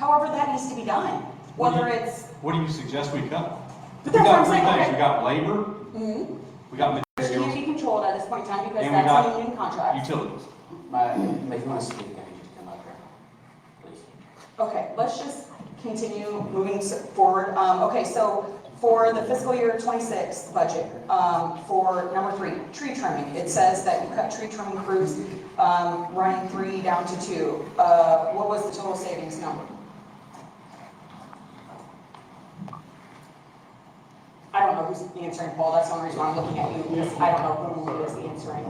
However, that needs to be done, whether it's. What do you suggest we cut? But We that's what I'm got three saying, things. okay. We got labor, we got Which can't materials, be controlled at this point in time because and we that's a got union contract. utilities. If you want to speak, I need you to come up here, please. Okay, let's just continue moving forward. Okay, so for the fiscal year 26 budget, for number 3, tree trimming, it says that you cut tree trimming crews, running 3 down to 2. What was the total savings number? I don't know who's answering, Paul. That's the only reason why I'm looking at you, because I don't know who is answering.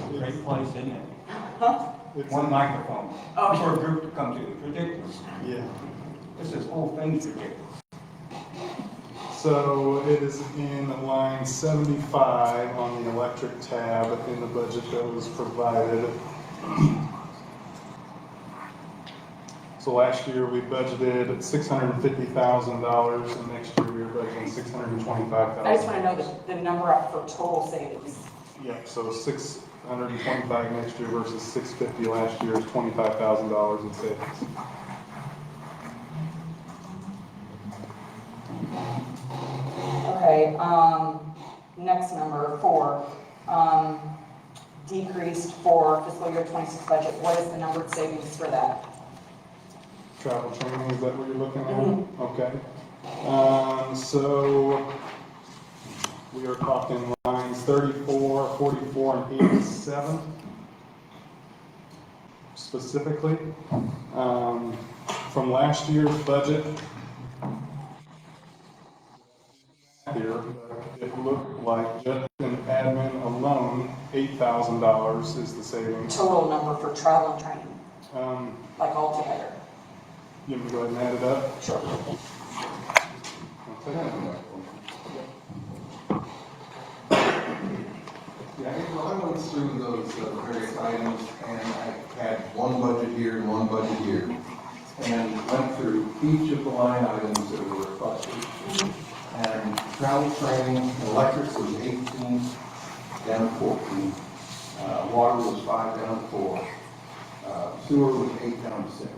Great place, isn't it? Huh? One microphone Oh. for a group to come to. It's ridiculous. Yeah. This whole thing's ridiculous. So it is in line 75 on the electric tab in the budget that was provided. So last year we budgeted $650,000 and next year we are budgeting $625,000. I just want to know the number up for total savings. Yeah, so 625 next year versus 650 last year is $25,000 in savings. Okay, next number 4, decreased for fiscal year 26 budget. What is the numbered savings for that? Travel training, is that what you're looking at? Mhm. Okay. So we are talking lines 34, 44, and 87 specifically. From last year's budget, here, it looked like just in admin alone, $8,000 is the savings. Total number for travel and training, like all together. You want me to go ahead and add it up? Sure. Yeah, I went through those various items, and I had one budget here and one budget here, and went through each of the line items that were requested. And travel training, electric was 18, down to 14. Water was 5, down to 4. Sewer was 8, down to 6.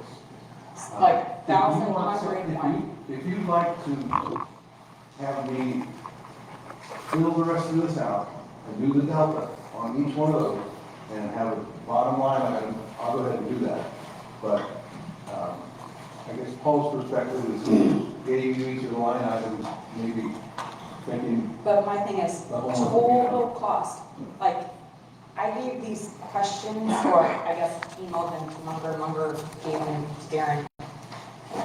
Like 1,101. If you'd like to have me fill the rest of this out and do the delta on each one of those and have a bottom line item, I'll go ahead and do that. But I guess Paul's perspective is getting you each of the line items, maybe thinking. But my thing is total cost. Like, I gave these questions, or I guess emailed them to Munger gave them to Darren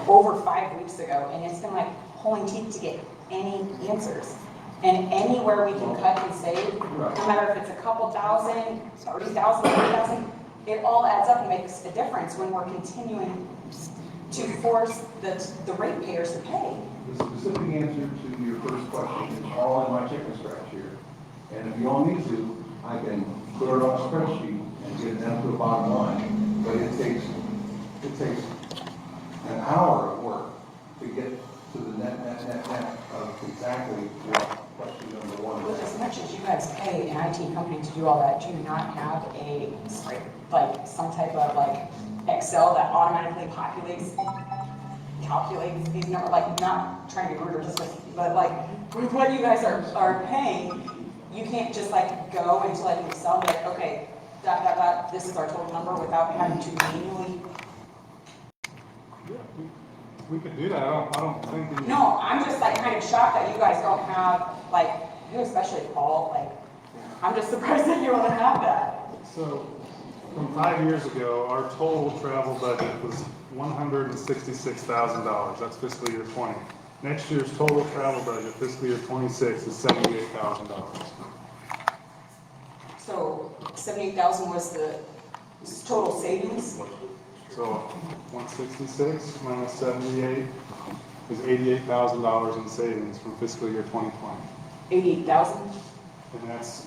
over 5 weeks ago, and it's been like pulling teeth to get any answers. And anywhere we can cut and save, no matter if it's a couple thousand, 30,000, 40,000, it all adds up and makes a difference when we're continuing to force the ratepayers to pay. The specific answer to your first question is all in my chicken scratch here. And if you all need to, I can put it on a spreadsheet and get it down to a bottom line. But it takes an hour of work to get to the net of exactly what question number 1 With is. as much as you guys pay an IT company to do all that, do you not have like some type of like Excel that automatically calculates these numbers? Like, not trying to be rude or dismissive, but like with what you guys are paying, you can't just like go into like Excel and be like, okay, this is our total number without having to manually. We could do that. I don't think. No, I'm just like kind of shocked that you guys don't have, like, you especially Paul, like, I'm just surprised that you don't have that. So, from 5 years ago, our total travel budget was $166,000. That's fiscal year 20. Next year's total travel budget, fiscal year 26, is $78,000. So 78,000 was the total savings? So 166 minus 78 is $88,000 in savings from fiscal year 2020. 88,000? And that's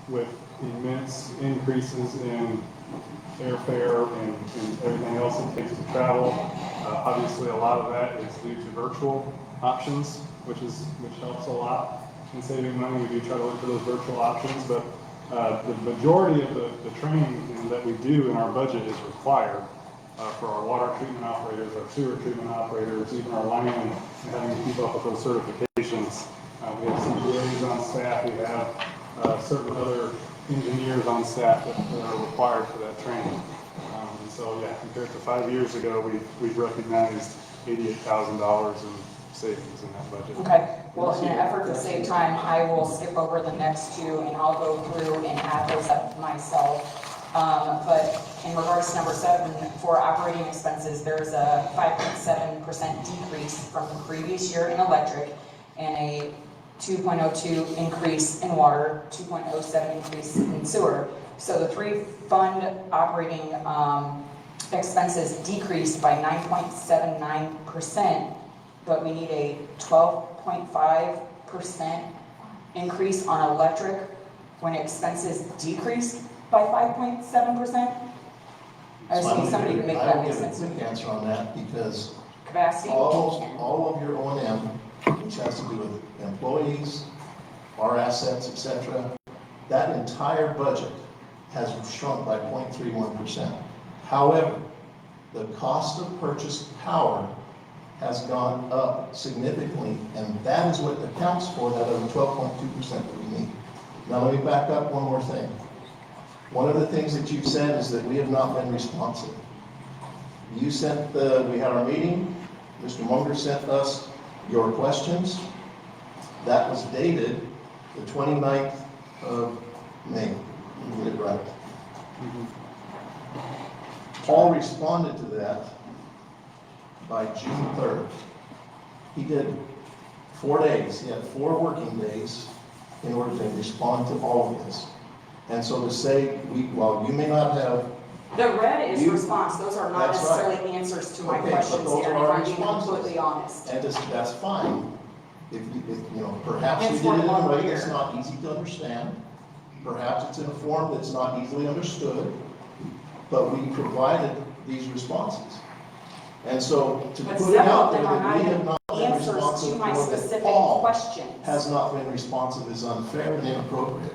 with immense increases in airfare and everything else it takes to travel. Obviously, a lot of that is due to virtual options, which helps a lot in saving money. We do try to look for those virtual options, but the majority of the training that we do in our budget is required. for our water treatment operators, our sewer treatment operators, even our linemen, and having to keep up with those certifications. We have CPAs on staff, we have certain other engineers on staff that are required for that training. And so, yeah, compared to 5 years ago, we've recognized $88,000 in savings in that budget. Okay, well, in an effort to save time, I will skip over the next two and I'll go through and add those up myself. But in regards to number 7, for operating expenses, there's a 5.7% decrease from the previous year in electric and a 2.02 increase in water, 2.07 increase in sewer. So the 3 fund operating expenses decreased by 9.79%, but we need a 12.5% increase on electric when expenses decreased by 5.7%. I just need somebody to make that make sense. I will give a quick answer on that because Capacity? all of your O&M, which has to do with employees, our assets, etc., that entire budget has shrunk by 0.31%. However, the cost of purchased power has gone up significantly, and that is what accounts for that other 12.2% that we need. Now let me back up one more thing. One of the things that you've said is that we have not been responsive. You sent we had our meeting, Mr. Munger sent us your questions. That was dated the 29th of May. Let me get it right. Paul responded to that by June 3rd. He did 4 days. He had 4 working days in order to respond to all of this. And so to say, while you may not have... The red is response. Those are not That's necessarily right. answers to my Okay, questions but those here, are if our I'm being responses. completely honest. And that's fine. If perhaps you Hence did it in one a way here. that's not easy to understand. Perhaps it's in a form that's not easily understood. But we provided these responses. And so to But put it several out of there them are that we not have not been answers to responsive my or that specific Paul questions. has not been responsive is unfair and inappropriate.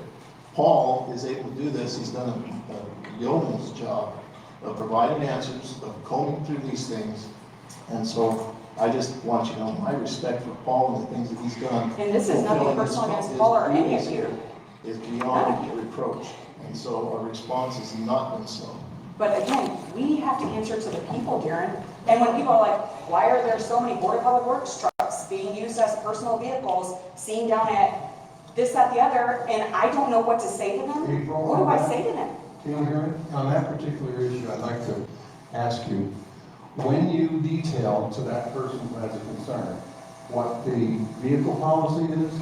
Paul is able to do this. He's done a yeoman's job of providing answers, of combing through these things. And so I just want you to know my respect for Paul and the things that he's done. And this is nothing Fulfilling his personal against his Paul or any of duties you. is beyond reproach. And so our response has not been so. But again, we have to answer to the people, Darren. And when people are like, why are there so many Board of Public Works trucks being used as personal vehicles, seen down at this, that, the other, and I don't know what to say to them? April, What do I say to them? Can you hear me? On that particular issue, I'd like to ask you, when you detail to that person who has a concern what the vehicle policy is,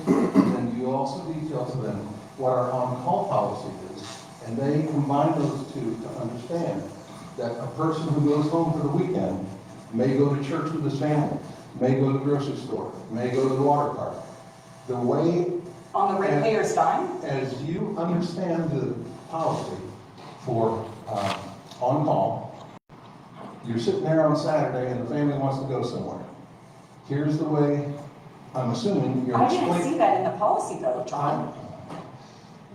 then you also detail to them what our on-call policy is, and they combine those two to understand that a person who goes home for the weekend may go to church with his family, may go to the grocery store, may go to the water park. The way On the ratepayer's dime? as you understand the policy for on-call, you're sitting there on Saturday and the family wants to go somewhere. Here's the way, I'm assuming you're I didn't explaining. see that in the policy though, John.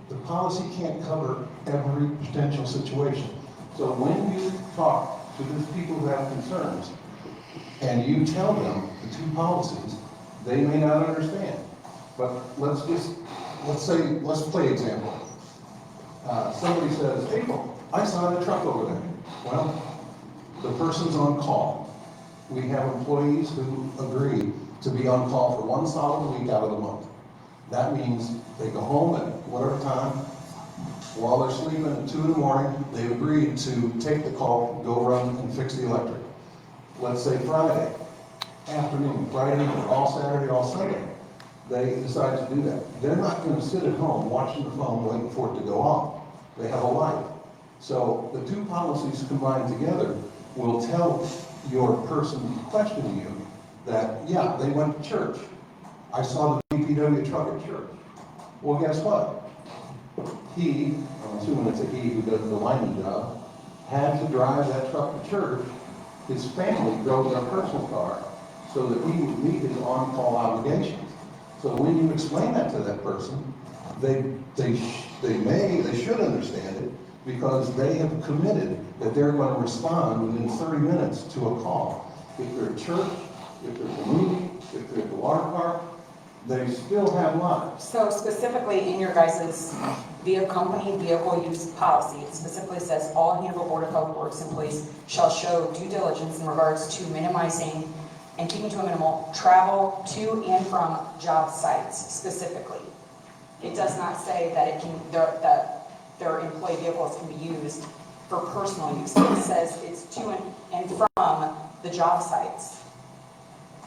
The policy can't cover every potential situation. So when you talk to these people who have concerns and you tell them the 2 policies, they may not understand. But let's play example. Somebody says, April, I saw a truck over there. Well, the person's on call. We have employees who agree to be on call for 1 solid week out of the month. That means they go home at whatever time, while they're sleeping at 2 in the morning, they've agreed to take the call, go run and fix the electric. Let's say Friday afternoon, Friday, all Saturday, all Sunday. They decide to do that. They're not going to sit at home watching the phone waiting for it to go off. They have a life. So the 2 policies combined together will tell your person questioning you that, yeah, they went to church. I saw the HBPW truck at church. Well, guess what? He, I'm assuming it's a he who does the lineman job, had to drive that truck to church. His family drove their personal car so that he would meet his on-call obligations. So when you explain that to that person, they should understand it, because they have committed that they're going to respond within 30 minutes to a call. If they're at church, if they're at the movie, if they're at the water park, they still have lives. So specifically in your guys' company vehicle use policy, it specifically says all Hannibal Board of Health Works employees shall show due diligence in regards to minimizing and keeping to a minimal travel to and from job sites specifically. It does not say that it can, that their employee vehicles can be used for personal use. It says it's to and from the job sites.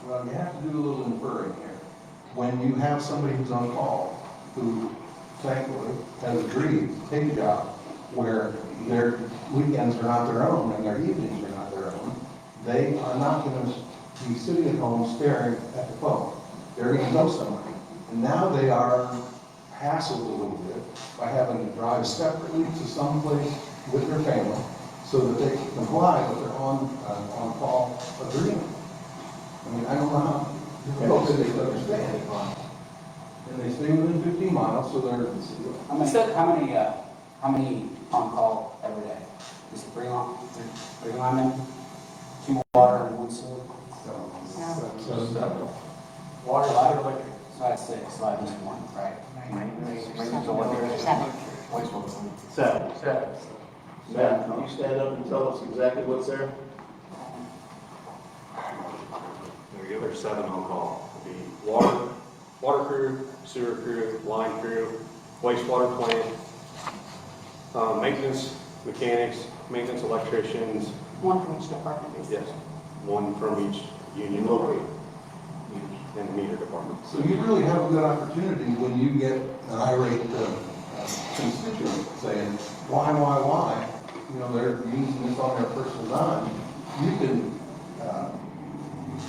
Well, you have to do a little inferring here. When you have somebody who's on call, who thankfully has agreed to take a job where their weekends are not their own and their evenings are not their own, they are not going to be sitting at home staring at the phone. They're going to go somewhere. And now they are hassled a little bit by having to drive separately to someplace with their family so that they can comply with their on-call agreement. I mean, I don't know how difficult it is to understand. And they stay within 15 miles, so they're. How many on call every day? Is it three linemen, 2 water and 1 sewer? Water, lighter, electric. So that's 6, so I missed 1, right? Seven. Matt, can you stand up and tell us exactly what's there? There we go, there's 7 on call. It'll be water crew, sewer crew, line crew, wastewater plant, maintenance mechanics, maintenance electricians, One from each department, basically. yes, 1 from each union and meter department. So you really have a good opportunity when you get an irate constituent saying, why? You know, they're using this on their personal dime. You can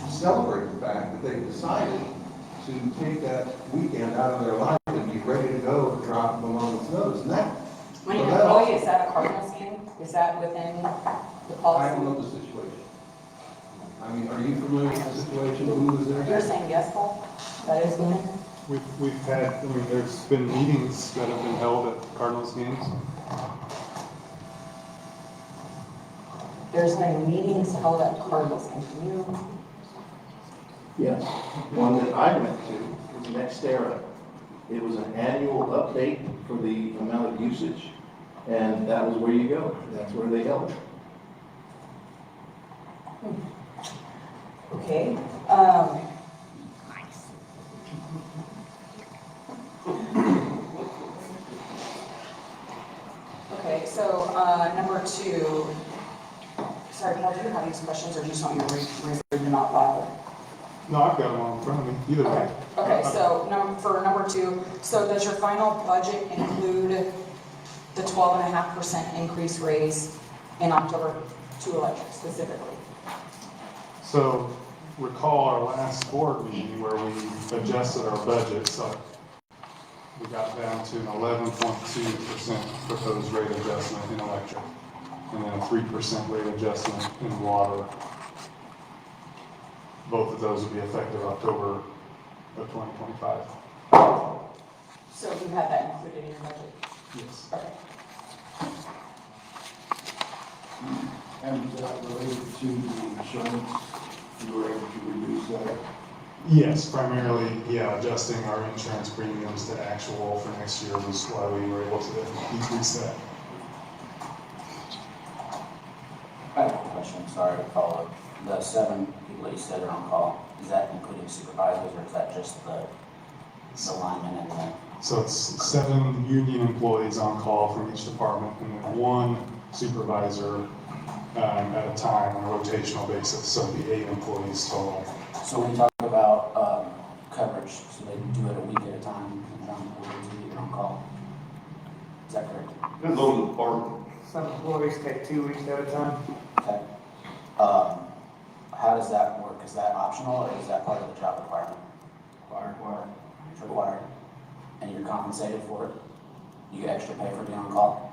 celebrate the fact that they've decided to take that weekend out of their life and be ready to go to drop them on its nose. And that, When an so that employee is at a Cardinals game, is that within the I policy? don't know the situation. I mean, are you familiar with the situation? Who was You're there? saying yes, Paul? That is within? We've had, I mean, there's been meetings that have been held at Cardinals games. There's been meetings held at Cardinals games. Can you? Yes. One that I went to was NextEra. It was an annual update for the amount of usage, and that was where you go. That's where they held it. Okay. Okay, so, number 2, sorry, Paul, do you have these questions, or do you just want me to read them out loud? No, I've got one in front of me, either way. Okay, so for number 2, so does your final budget include the 12.5% increase raise in October to electric specifically? So recall our last board meeting where we adjusted our budget, so we got down to an 11.2% proposed rate adjustment in electric, and then a 3% rate adjustment in water. Both of those will be effective October of 2025. So you have that included in your budget? Yes. Okay. And related to the insurance, you were able to reduce that? Yes, primarily, yeah, adjusting our insurance premiums to actual for next year was why we were able to decrease that. I have a question, sorry to follow up. The 7 people that you said are on call, is that including supervisors, or is that just the linemen and the? So it's 7 union employees on call from each department, and then 1 supervisor at a time on a rotational basis, so it'd be 8 employees total. So when you talk about coverage, so they do it a week at a time, you're on call? Is that correct? Depends on the department. Some employees take 2 weeks at a time. Okay. How does that work? Is that optional, or is that part of the job requirement? Required. It's required. And you're compensated for it? You get extra pay for being on call?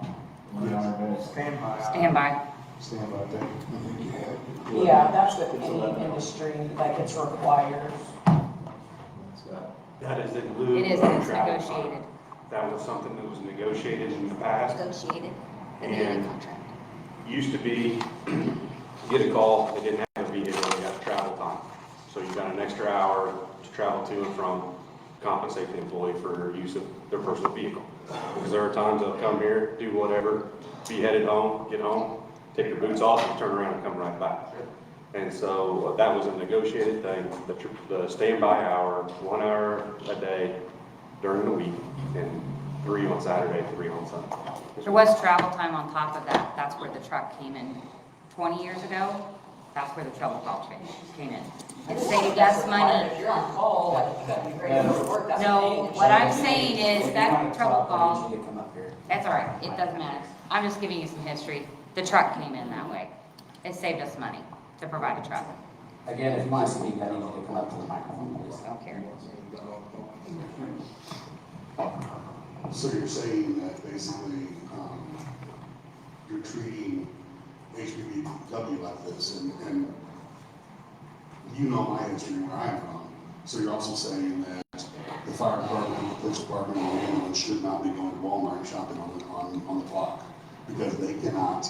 Standby. Standby day. Yeah, that's with any industry, like it's required. That is in lieu It is, of and it's travel. negotiated. That was something that was negotiated in the past. Negotiated. And used to be, get a call, they didn't have a vehicle, they got travel time. So you got an extra hour to travel to and from, compensate the employee for use of their personal vehicle. Because there are times they'll come here, do whatever, be headed home, get home, take their boots off, and turn around and come right back. And so that was a negotiated thing, the standby hour, 1 hour a day during the week, and 3 on Saturday, 3 on Sunday. There was travel time on top of that. That's where the truck came in 20 years ago. That's where the trouble call came in. It saved us money. If you're on call, like, you gotta be ready to go to work, that's No, what what I'm saying is that trouble I call, need you to come up here. that's all right. It doesn't matter. I'm just giving you some history. The truck came in that way. It saved us money to provide a truck. Again, if you want to speak, I need you to come up to the microphone, please. I don't care. So you're saying that basically, you're treating HBPW like this, and you know my history where I'm from. So you're also saying that the fire department, the police department, and the ambulance should not be going to Walmart and shopping on the clock, because they cannot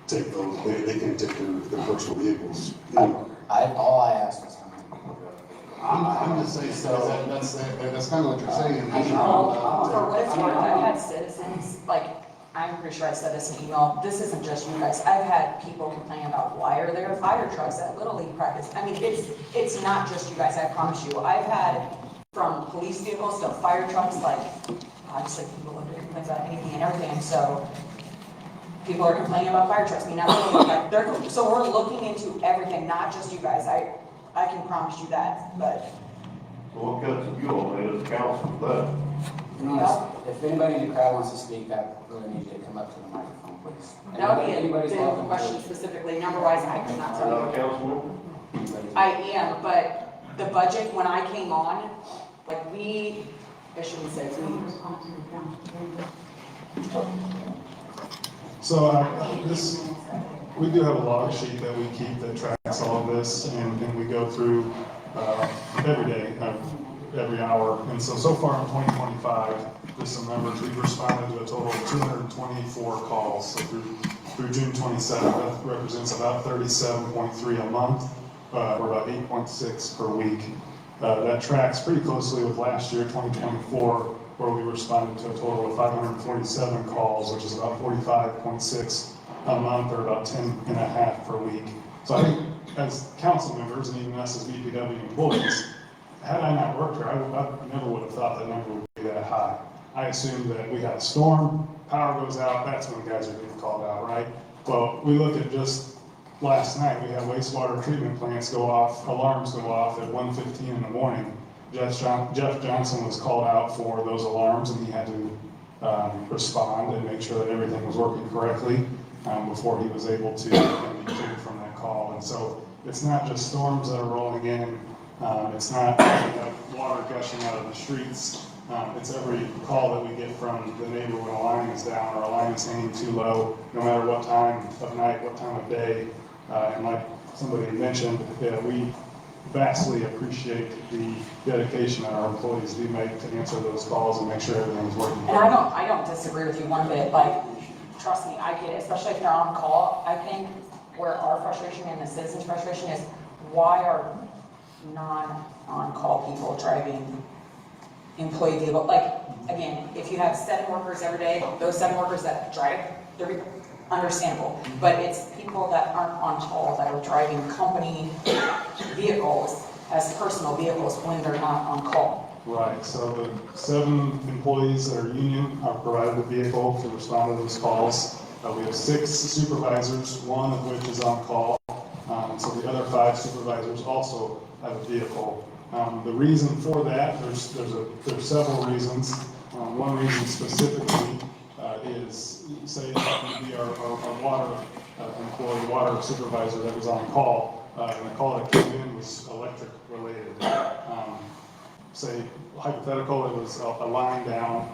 take those, they can't take their personal vehicles anywhere. All I asked was how many people drove. I'm just saying, so that's kind of what you're saying. I know, for what it's worth, I've had citizens, like, I'm pretty sure I said this in email, this isn't just you guys, I've had people complain about why are there fire trucks at Little League practice? I mean, it's not just you guys, I promise you. I've had from police vehicles to fire trucks, like, obviously people have complaints about anything and everything, and so people are complaining about fire trucks, I mean, not really, like, so we're looking into everything, not just you guys, I can promise you that, but. Well, because you all made us council, but If anybody in the crowd wants to speak, I really need you to come up to the microphone, please. That would be Anybody's a welcome. question specifically, number-wise, I cannot tell you. councilman, I am, but the budget, when I came on, like I shouldn't say So we do have a log sheet that we keep that tracks all of this, and we go through every day, every hour. And so far in 2025, just some numbers, we've responded to a total of 224 calls. So through June 27th, that represents about 37.3 a month, or about 8.6 per week. That tracks pretty closely with last year, 2024, where we responded to a total of 547 calls, which is about 45.6 a month, or about 10 and a half per week. So I think as council members, and even us as BPW employees, had I not worked here, I never would have thought that number would be that high. I assumed that we had a storm, power goes out, that's when guys are getting called out, right? Well, we look at just last night, we had wastewater treatment plants go off, alarms go off at 1:15 in the morning. Jeff Johnson was called out for those alarms, and he had to respond and make sure that everything was working correctly before he was able to be cleared from that call. And so it's not just storms that are rolling in, it's not water gushing out of the streets. It's every call that we get from the neighbor when a line is down or a line is hanging too low, no matter what time of night, what time of day. And like somebody mentioned, we vastly appreciate the dedication that our employees do make to answer those calls and make sure everything's working. And I don't disagree with you one bit, like, trust me, I get it, especially if they're on call. I think where our frustration and the citizens' frustration is, why are non-on-call people driving employee vehicle? Like, again, if you have 7 workers every day, those 7 workers that drive, they're understandable. But it's people that aren't on call that are driving company vehicles as personal vehicles when they're not on call. Right, so the 7 employees that are union are provided a vehicle to respond to those calls. We have 6 supervisors, 1 of which is on call. So the other 5 supervisors also have a vehicle. The reason for that, there's several reasons. One reason specifically is, say, maybe our water employee, water supervisor that was on call, and the call that came in was electric related. Say, hypothetical, it was a line down,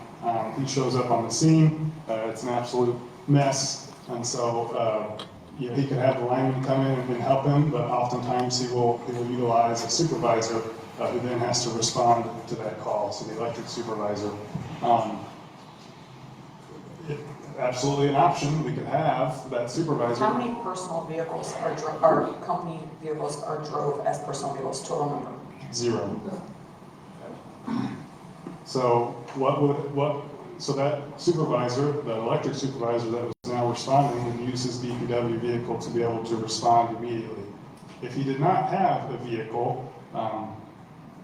he shows up on the scene, it's an absolute mess, and so he could have the lineman come in and help him, but oftentimes he will utilize a supervisor who then has to respond to that call, so the electric supervisor. absolutely an option. We could have that supervisor. How many personal vehicles are company vehicles are drove as personal vehicles, total number? 0. So so that supervisor, the electric supervisor that was now responding, would use his BPW vehicle to be able to respond immediately. If he did not have a vehicle,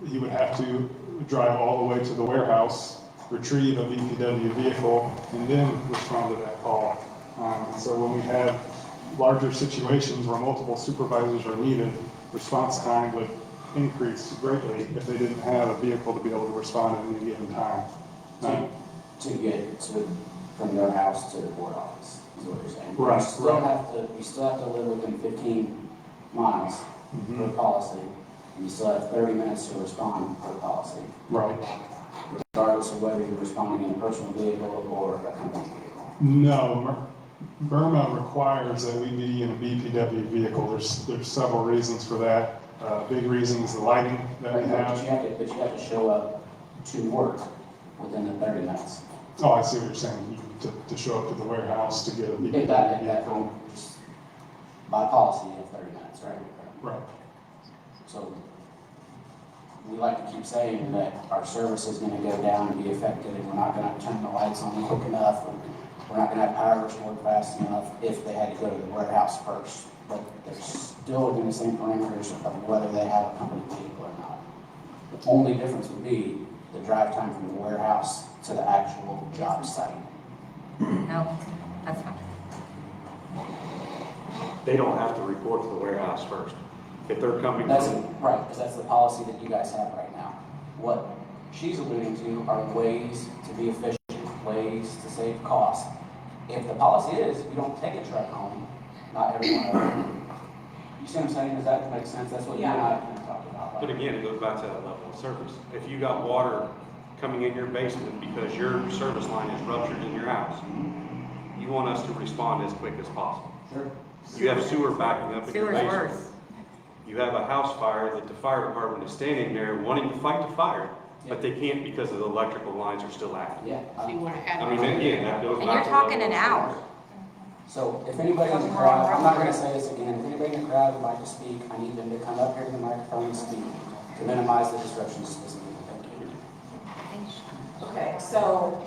he would have to drive all the way to the warehouse, retrieve a BPW vehicle, and then respond to that call. So when we have larger situations where multiple supervisors are needed, response time would increase greatly if they didn't have a vehicle to be able to respond at any given time. To get from their house to the board office, is what you're saying. Right, You still have to live within 15 miles per policy, and you still have 30 minutes to respond per policy, Right. regardless of whether you're responding in a personal vehicle or a company vehicle. No, Burma requires that we be in a BPW vehicle. There's several reasons for that. Big reason is the lighting that we But have. you have to show up to work within the 30 minutes. Oh, I see what you're saying. To show up to the warehouse to get a If BPW that, vehicle. just by policy, you have 30 minutes, right? Right. So we like to keep saying that our service is gonna go down and be affected, and we're not gonna turn the lights on quick enough, and we're not gonna have power restored fast enough if they had to go to the warehouse first. But they're still within the same parameters of whether they have a company vehicle or not. The only difference would be the drive time from the warehouse to the actual job site. No, that's fine. They don't have to report to the warehouse first. If they're coming That's from, right, because that's the policy that you guys have right now. What she's alluding to are ways to be efficient, ways to save costs. If the policy is, you don't take a truck home, not everyone else. You see what I'm saying? Does that make sense? That's what you and I have been talking about. but again, it goes back to that level of service. If you got water coming in your basement because your service line is ruptured in your house, you want us to respond as quick as possible. Sure. You have sewer backing up in your Sewer's basement. worse. You have a house fire that the fire department is standing there wanting to fight the fire, but they can't because of the electrical lines are still active. Yeah. I mean, again, that goes And back you're to. talking level an of hour. service. So if anybody in the crowd, I'm not gonna say this again, if anybody in the crowd would like to speak, I need them to come up here to the microphone and speak to minimize the disruptions to this meeting. Thank you. Okay, so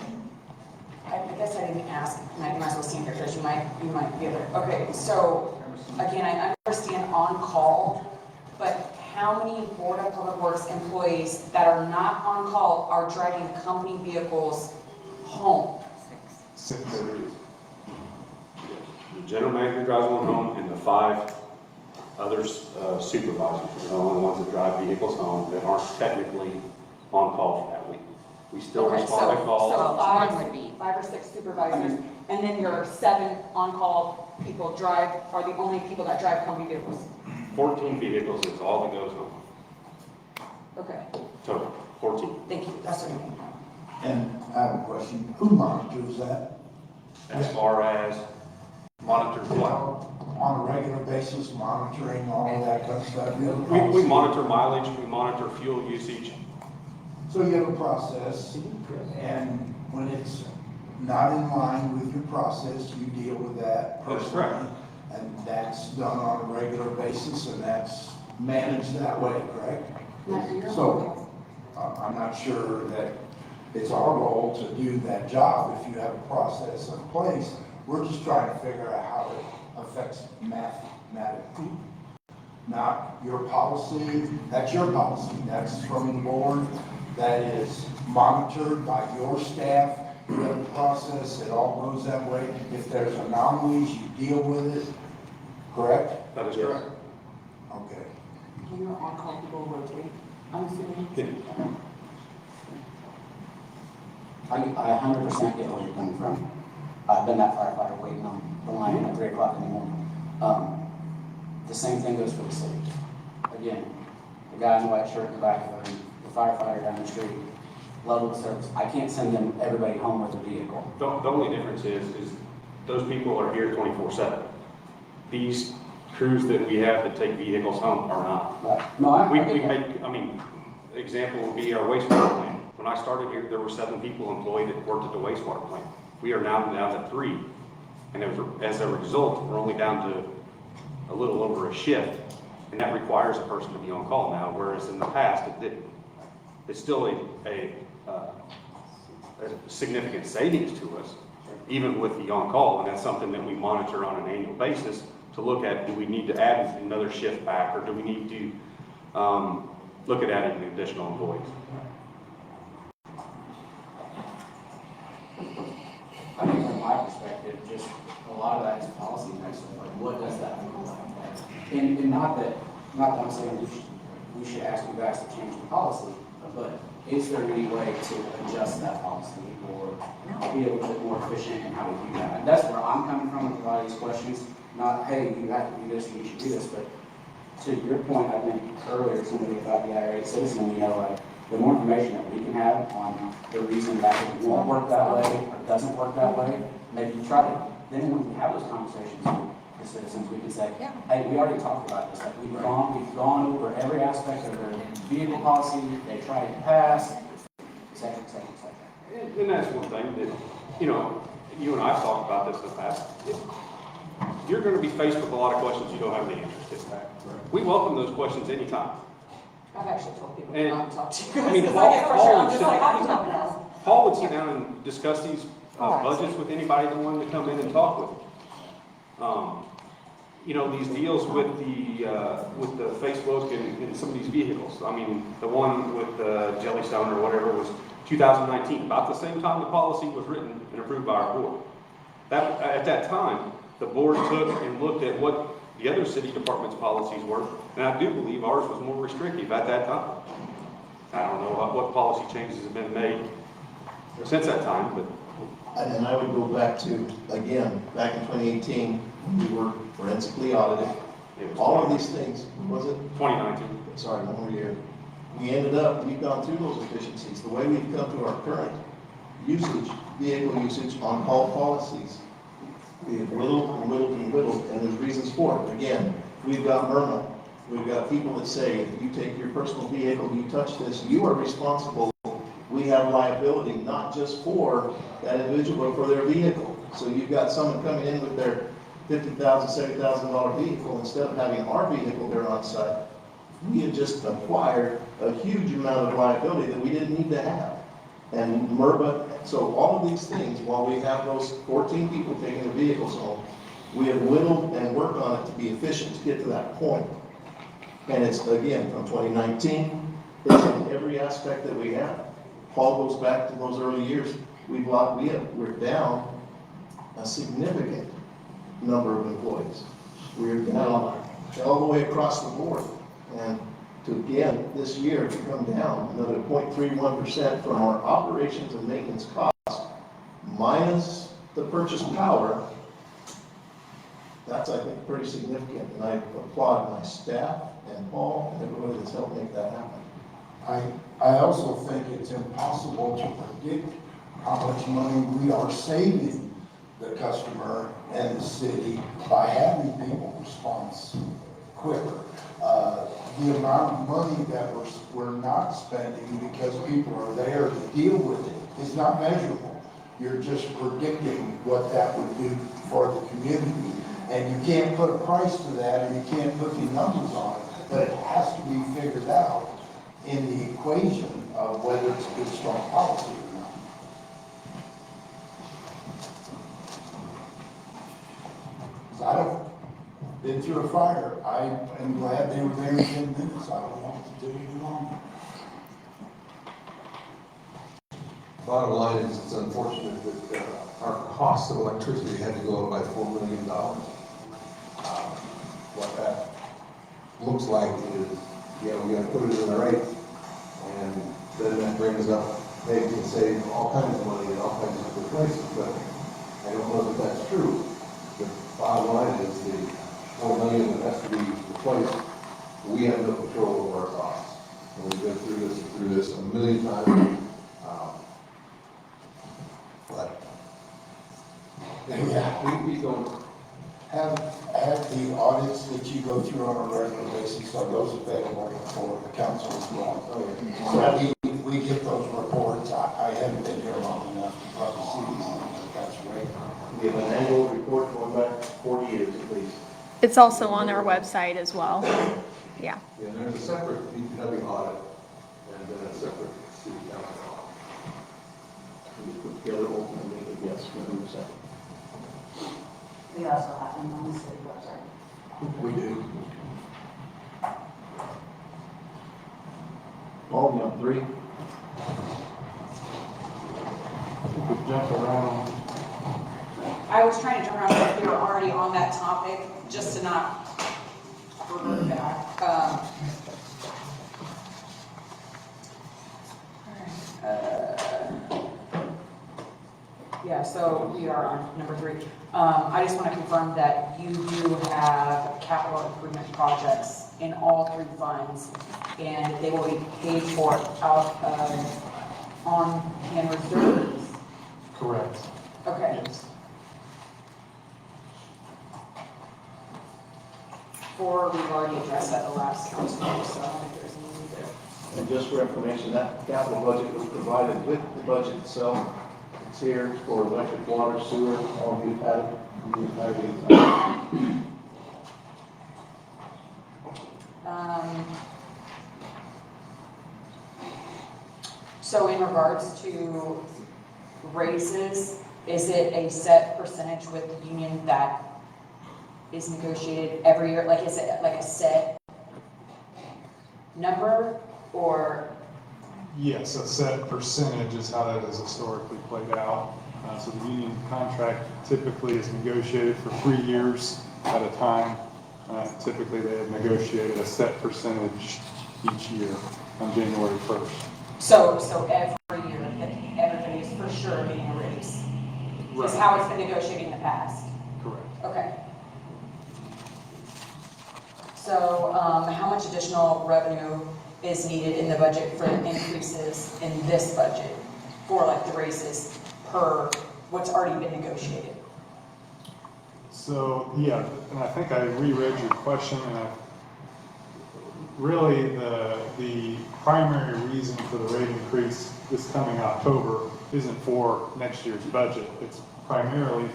I guess I didn't ask, and I might as well stand here because you might be able to. Okay, so again, I understand on call, but how many Board of Public Works employees that are not on call are driving company vehicles home? 6. The general manager drives one home and the 5 other supervisors are the only ones that drive vehicles home that aren't technically on call for that week. We still Okay, respond to calls. So One would be. 5 or 6 supervisors, and then your 7 on-call people are the only people that drive company vehicles? 14 vehicles is all that goes home. Okay, Total, 14. thank you, that's what I mean. And I have a question, who monitors that? As far as monitor flow. On a regular basis, monitoring all of that kind of stuff? You have a We policy? monitor mileage, we monitor fuel usage. So you have a process, and when it's not in line with your process, you deal with that That's personally. correct. And that's done on a regular basis, and that's managed that way, correct? So, I'm not sure that it's our role to do that job if you have a process in place. We're just trying to figure out how it affects mathematically. Not your policy, that's your policy, that's from the board, that is monitored by your staff. You have a process, it all goes that way. If there's anomalies, you deal with it, correct? That is correct. Okay. Do your on-call people rotate, I'm assuming? I 100% get where you're coming from. I've been that firefighter waiting on the line at 3 o'clock in the morning. The same thing goes for the city. Again, the guy in the white shirt in the back of the room, the firefighter down the street, level of service. I can't send them, everybody home with a vehicle. The only difference is those people are here 24/7. These crews that we have that take vehicles home are not. But, no, I We get that. make, I mean, example would be our wastewater plant. When I started here, there were 7 people employed that worked at the wastewater plant. We are now down to 3. And as a result, we're only down to a little over a shift. And that requires a person to be on call now, whereas in the past, it didn't. It's still a significant savings to us, even with the on-call, and that's something that we monitor on an annual basis to look at, do we need to add another shift back, or do we need to look at adding additional employees? I think from my perspective, just a lot of that is policy next, like what does that look like? And not that I'm saying we should ask you guys to change the policy, but is there any way to adjust that policy or be a little bit more efficient in how we do that? And that's where I'm coming from with a lot of these questions, not, hey, you have to do this, you should do this, but to your point, I think earlier, somebody about the IRA citizen, like, the more information that we can have on the reason that it won't work that way or doesn't work that way, maybe you try it. Then when we have those conversations with the citizens, we can say, hey, we already talked about this. Like we've gone over every aspect of their vehicle policy. They tried to pass, et cetera, et cetera, et cetera. And that's one thing that, you and I have talked about this in the past. You're going to be faced with a lot of questions you don't have the answers to. We welcome those questions anytime. I've actually told people And, not to talk to you. I mean, Because I get frustrated. I'm just like, Paul I'm talking now. Paul would sit down and discuss these budgets with anybody that wanted to come in and talk with him. These deals with the Facebook and some of these vehicles. I mean, the one with Jellystone or whatever was 2019, about the same time the policy was written and approved by our board. At that time, the board took and looked at what the other city departments' policies were, and I do believe ours was more restrictive at that time. I don't know what policy changes have been made since that time, but. And I would go back to, again, back in 2018, we were forensically audited. All of these things, was it? 2019. Sorry, one more year. We've gone through those efficiencies. The way we've come to our current usage, vehicle usage on call policies, we have whittled and whittled and whittled, and there's reasons for it. Again, we've got MIRMA. We've got people that say, if you take your personal vehicle, you touch this, you are responsible. We have liability, not just for that individual, but for their vehicle. So you've got someone coming in with their $50,000, $70,000 vehicle, instead of having our vehicle there on site, we had just acquired a huge amount of liability that we didn't need to have. And MIRBA, so all of these things, while we have those 14 people taking their vehicles home, we have whittled and worked on it to be efficient to get to that point. And it's, again, from 2019, it's in every aspect that we have. Paul goes back to those early years. We're down a significant number of employees. We're down all the way across the board. And to, again, this year, to come down another 0.31% from our operations and maintenance costs, minus the purchase power, that's, I think, pretty significant. And I applaud my staff and Paul and everybody that's helped make that happen. I also think it's impossible to predict how much money we are saving the customer and the city by having people respond quicker. The amount of money that we're not spending because people are there to deal with it is not measurable. You're just predicting what that would do for the community. And you can't put a price to that, and you can't put the numbers on it, but it has to be figured out in the equation of whether it's a good, strong policy or not. So I don't, been through a fire. I am glad they were there in 10 minutes. I don't want to do any longer. Bottom line is, it's unfortunate that our cost of electricity had to go up by $4 million. What that looks like is, we got to put it in the rate, and then that brings up, they can save all kinds of money in all kinds of different places, but I don't know that that's true. The bottom line is the $4 million that has to be replaced. We have no control over our costs, and we've been through this a million times. But Yeah. we don't. Have the audits that you go through on a regular basis, are those available for the council as well? So we get those reports. I haven't been here long enough to probably see these. It's also on our website as well. Yeah. Yeah, and there's a separate DPW audit and then a separate city council audit. Put together ultimately, yes, 100%. We also have them on the city website. We do. Paul, you on 3? We could jump around. I was trying to jump around, but we were already on that topic, just to not revert back. Yeah, so we are on number 3. I just want to confirm that you do have capital improvement projects in all 3 funds, and they will be paid for out of on-hand reserves. Correct. Okay. Yes. We've already addressed that the last council meeting, so I don't think there's any need there. And just for information, that capital budget was provided with the budget itself. It's here for electric, water, sewer, all of you had it. So in regards to raises, is it a set percentage with the union that is negotiated every year? Like, is it like a set number, or? Yes, a set percentage is how that has historically played out. So the union contract typically is negotiated for 3 years at a time. Typically, they have negotiated a set percentage each year on January 1st. So every year, that everybody is for sure getting a raise? Is how it's been negotiated in the past? Correct. Okay. So, how much additional revenue is needed in the budget for increases in this budget for like the raises per what's already been negotiated? So, yeah, and I think I reread your question, and really the primary reason for the rate increase this coming October isn't for next year's budget. It's primarily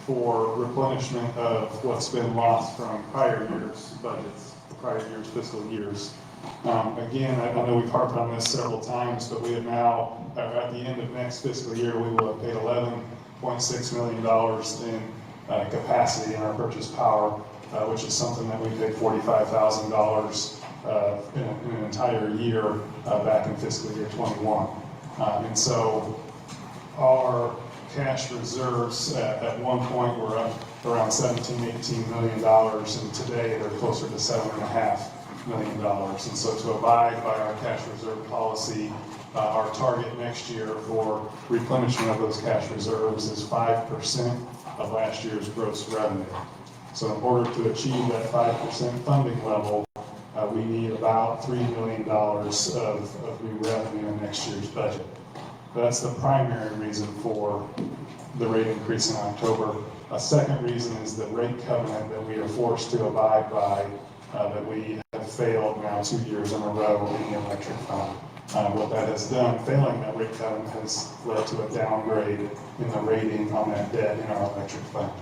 for replenishment of what's been lost from prior year's budgets, prior year's fiscal years. Again, I know we've harped on this several times, but we have now, at the end of next fiscal year, we will have paid $11.6 million in capacity in our purchase power, which is something that we paid $45,000 in an entire year back in fiscal year 21. And so our cash reserves at one point were up around $17-18 million, and today they're closer to $7.5 million. And so to abide by our cash reserve policy, our target next year for replenishment of those cash reserves is 5% of last year's gross revenue. So in order to achieve that 5% funding level, we need about $3 million of new revenue in next year's budget. That's the primary reason for the rate increase in October. A second reason is the rate covenant that we are forced to abide by, that we have failed now 2 years in a row in the electric fund. What that has done, failing that rate covenant, has led to a downgrade in the rating on that debt in our electric fund.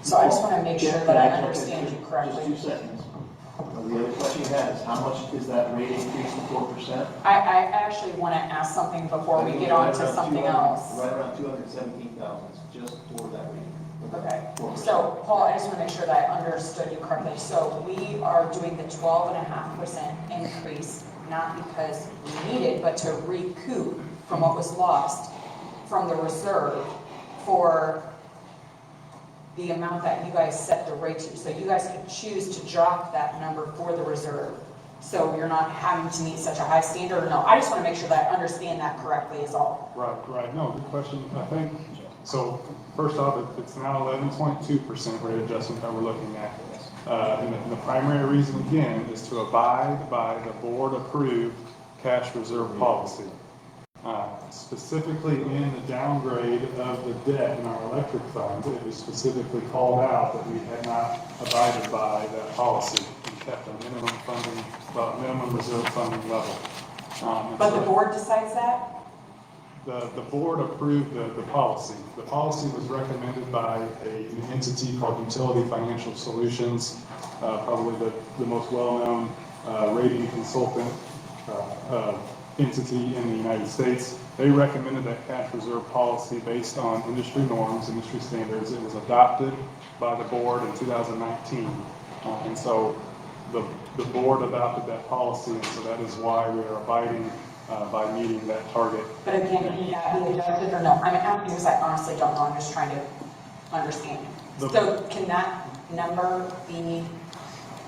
So I just want to make sure that I understand you correctly. Just 2 seconds. The other question you had is how much is that rate increase to 4%? I actually want to ask something before we get on to something else. Right around 217,000, just for that rate. Okay, so Paul, I just want to make sure that I understood you correctly. So we are doing the 12.5% increase, not because we need it, but to recoup from what was lost from the reserve for the amount that you guys set the rate to. So you guys can choose to drop that number for the reserve. So you're not having to meet such a high standard, or no? I just want to make sure that I understand that correctly is all. Right. No, good question. I think, so first off, it's now 11.2% rate adjustment that we're looking at. And the primary reason, again, is to abide by the board-approved cash reserve policy. Specifically in the downgrade of the debt in our electric fund, it was specifically called out that we had not abided by that policy and kept a minimum reserve funding level. But the board decides that? The board approved the policy. The policy was recommended by an entity called Utility Financial Solutions, probably the most well-known rating consultant entity in the United States. They recommended that cash reserve policy based on industry norms, industry standards. It was adopted by the board in 2019. And so the board adopted that policy, and so that is why we are abiding by meeting that target. But again, can that be adjusted or no? I mean, because I honestly don't know, I'm just trying to understand. So can that number be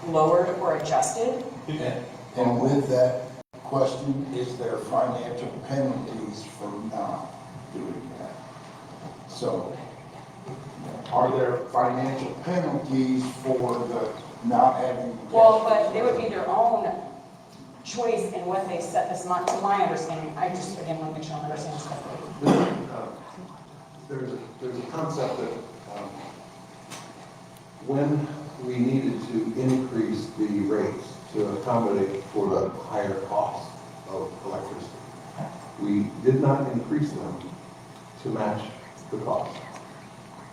lowered or adjusted? And with that question, is there financial penalties for not doing that? So, are there financial penalties for the not having? Well, but it would be their own choice in what they set this month, to my understanding. I just, again, want to make sure I'm understanding correctly. There's a concept that when we needed to increase the rates to accommodate for the higher cost of electricity, we did not increase them to match the cost.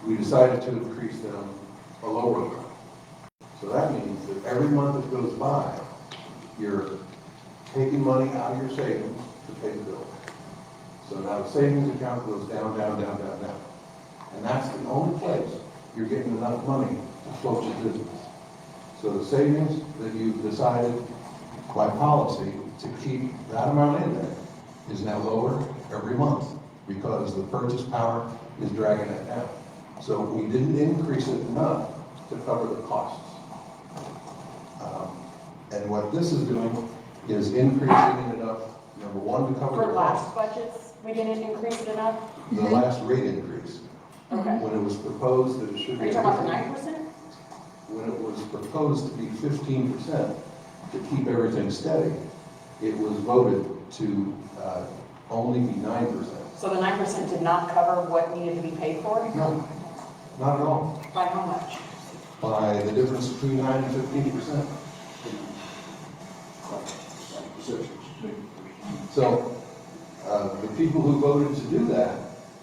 We decided to increase them a lower amount. So that means that every month that goes by, you're taking money out of your savings to pay the bill. So now the savings account goes down, down, down, down, down. And that's the only place you're getting enough money to float your business. So the savings that you've decided by policy to keep that amount in there is now lower every month because the purchase power is dragging it down. So we didn't increase it enough to cover the costs. And what this is doing is increasing it enough, number one, to cover For the last costs. budgets, we didn't increase it enough? The last rate increase, Okay. when it was proposed that it should Are be. you talking about the 9%? When it was proposed to be 15% to keep everything steady, it was voted to only be 9%. So the 9% did not cover what needed to be paid for? No, not at all. By how much? By the difference between 9 and 15%. So the people who voted to do that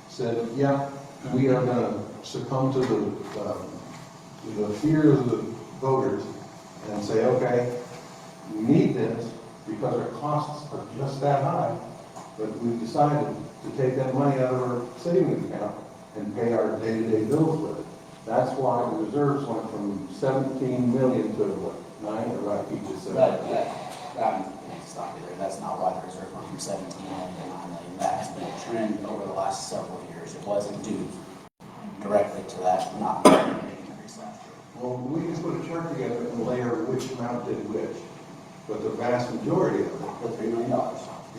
said, yeah, we are going to succumb to the fear of the voters and say, okay, we need this because our costs are just that high, but we've decided to take that money out of our savings account and pay our day-to-day bills with it. That's why the reserves went from 17 million to what, 9, or I keep just saying. Stop you there. That's not why the reserve went from 17 million to 9 million. That has been a trend over the last several years. It wasn't due directly to that not being an increase last year. Well, we can put a chart together and layer which amount did which, but the vast majority of it, The $3 million.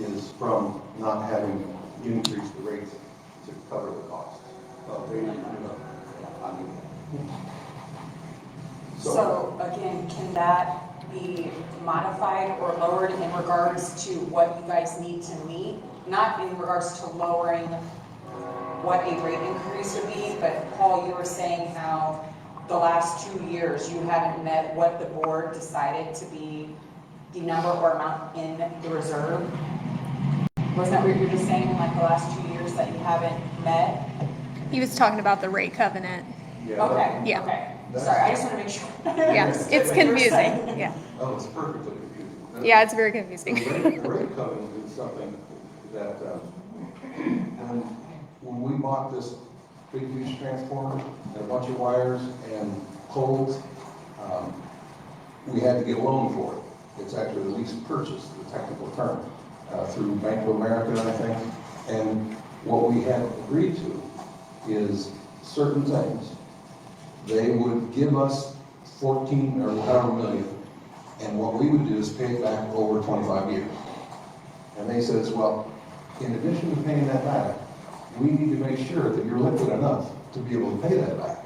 is from not having increased the rates to cover the costs. $3 million. So again, can that be modified or lowered in regards to what you guys need to meet? Not in regards to lowering what a rate increase would be, but Paul, you were saying how the last 2 years you haven't met what the board decided to be the number or amount in the reserve. Wasn't that what you were just saying, in like the last 2 years that you haven't met? He was talking about the rate covenant. Okay, Yeah. okay. Sorry, I just want to make sure. Yeah, it's confusing, yeah. Oh, it's perfectly confusing. Yeah, it's very confusing. The rate covenant is something that, when we bought this big huge transformer and a bunch of wires and poles, we had to get a loan for it. It's actually a lease purchase, the technical term, through Bank of America, I think. And what we had agreed to is certain things. They would give us 14 or however million, and what we would do is pay it back over 25 years. And they says, well, in addition to paying that back, we need to make sure that you're liquid enough to be able to pay that back.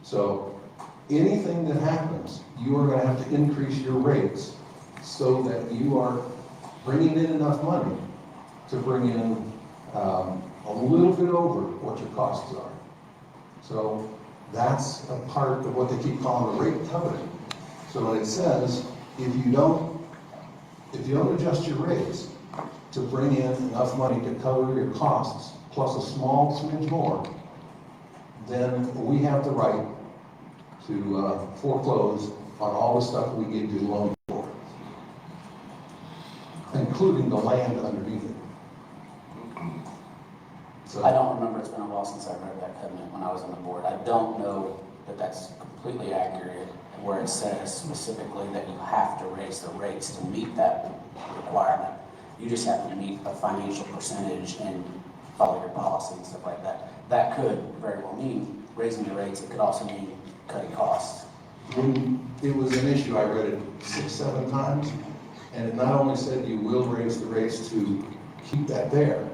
So anything that happens, you are going to have to increase your rates so that you are bringing in enough money to bring in a little bit over what your costs are. So that's a part of what they keep calling the rate covenant. So it says, if you don't adjust your rates to bring in enough money to cover your costs, plus a small smidge more, then we have the right to foreclose on all the stuff we gave you the loan for, including the land underneath it. So, I don't remember, it's been a while since I read that covenant when I was on the board. I don't know that that's completely accurate, where it says specifically that you have to raise the rates to meet that requirement. You just have to meet a financial percentage and follow your policy and stuff like that. That could very well mean raising the rates. It could also mean cutting costs. when it was an issue, I read it 6, 7 times, and it not only said you will raise the rates to keep that there,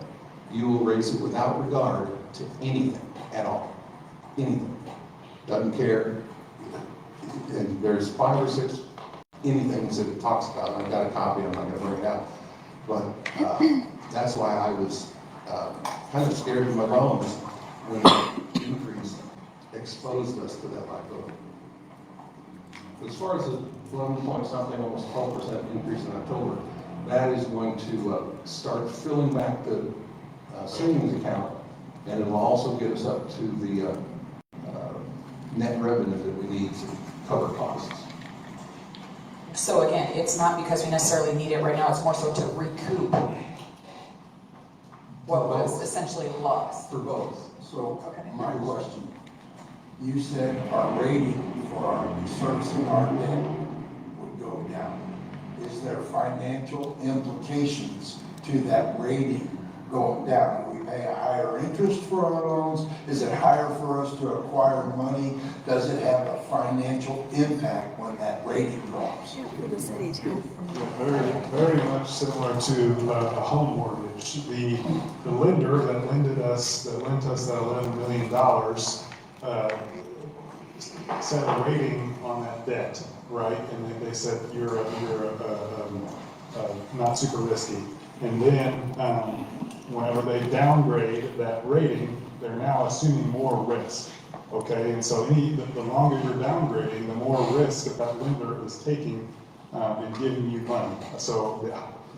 you will raise it without regard to anything at all. Anything. Doesn't care. And there's 5 or 6 anythings that it talks about. I've got a copy, I'm not going to bring it out. But that's why I was kind of scared to my bones when the increase exposed us to that liability. As far as the 11 point something, almost 12% increase in October, that is going to start filling back the savings account, and it will also get us up to the net revenue that we need to cover costs. So again, it's not because we necessarily need it right now, it's more so to recoup what was essentially lost. For both. So, Okay. my question, you said our rating for our servicing our debt would go down. Is there financial implications to that rating going down? Do we pay a higher interest for our loans? Is it higher for us to acquire money? Does it have a financial impact when that rating drops? Very, very much similar to a home mortgage. The lender that lent us that $11 million set a rating on that debt, right? And they said you're not super risky. And then whenever they downgrade that rating, they're now assuming more risk. Okay, and so the longer you're downgrading, the more risk that lender is taking in giving you money. So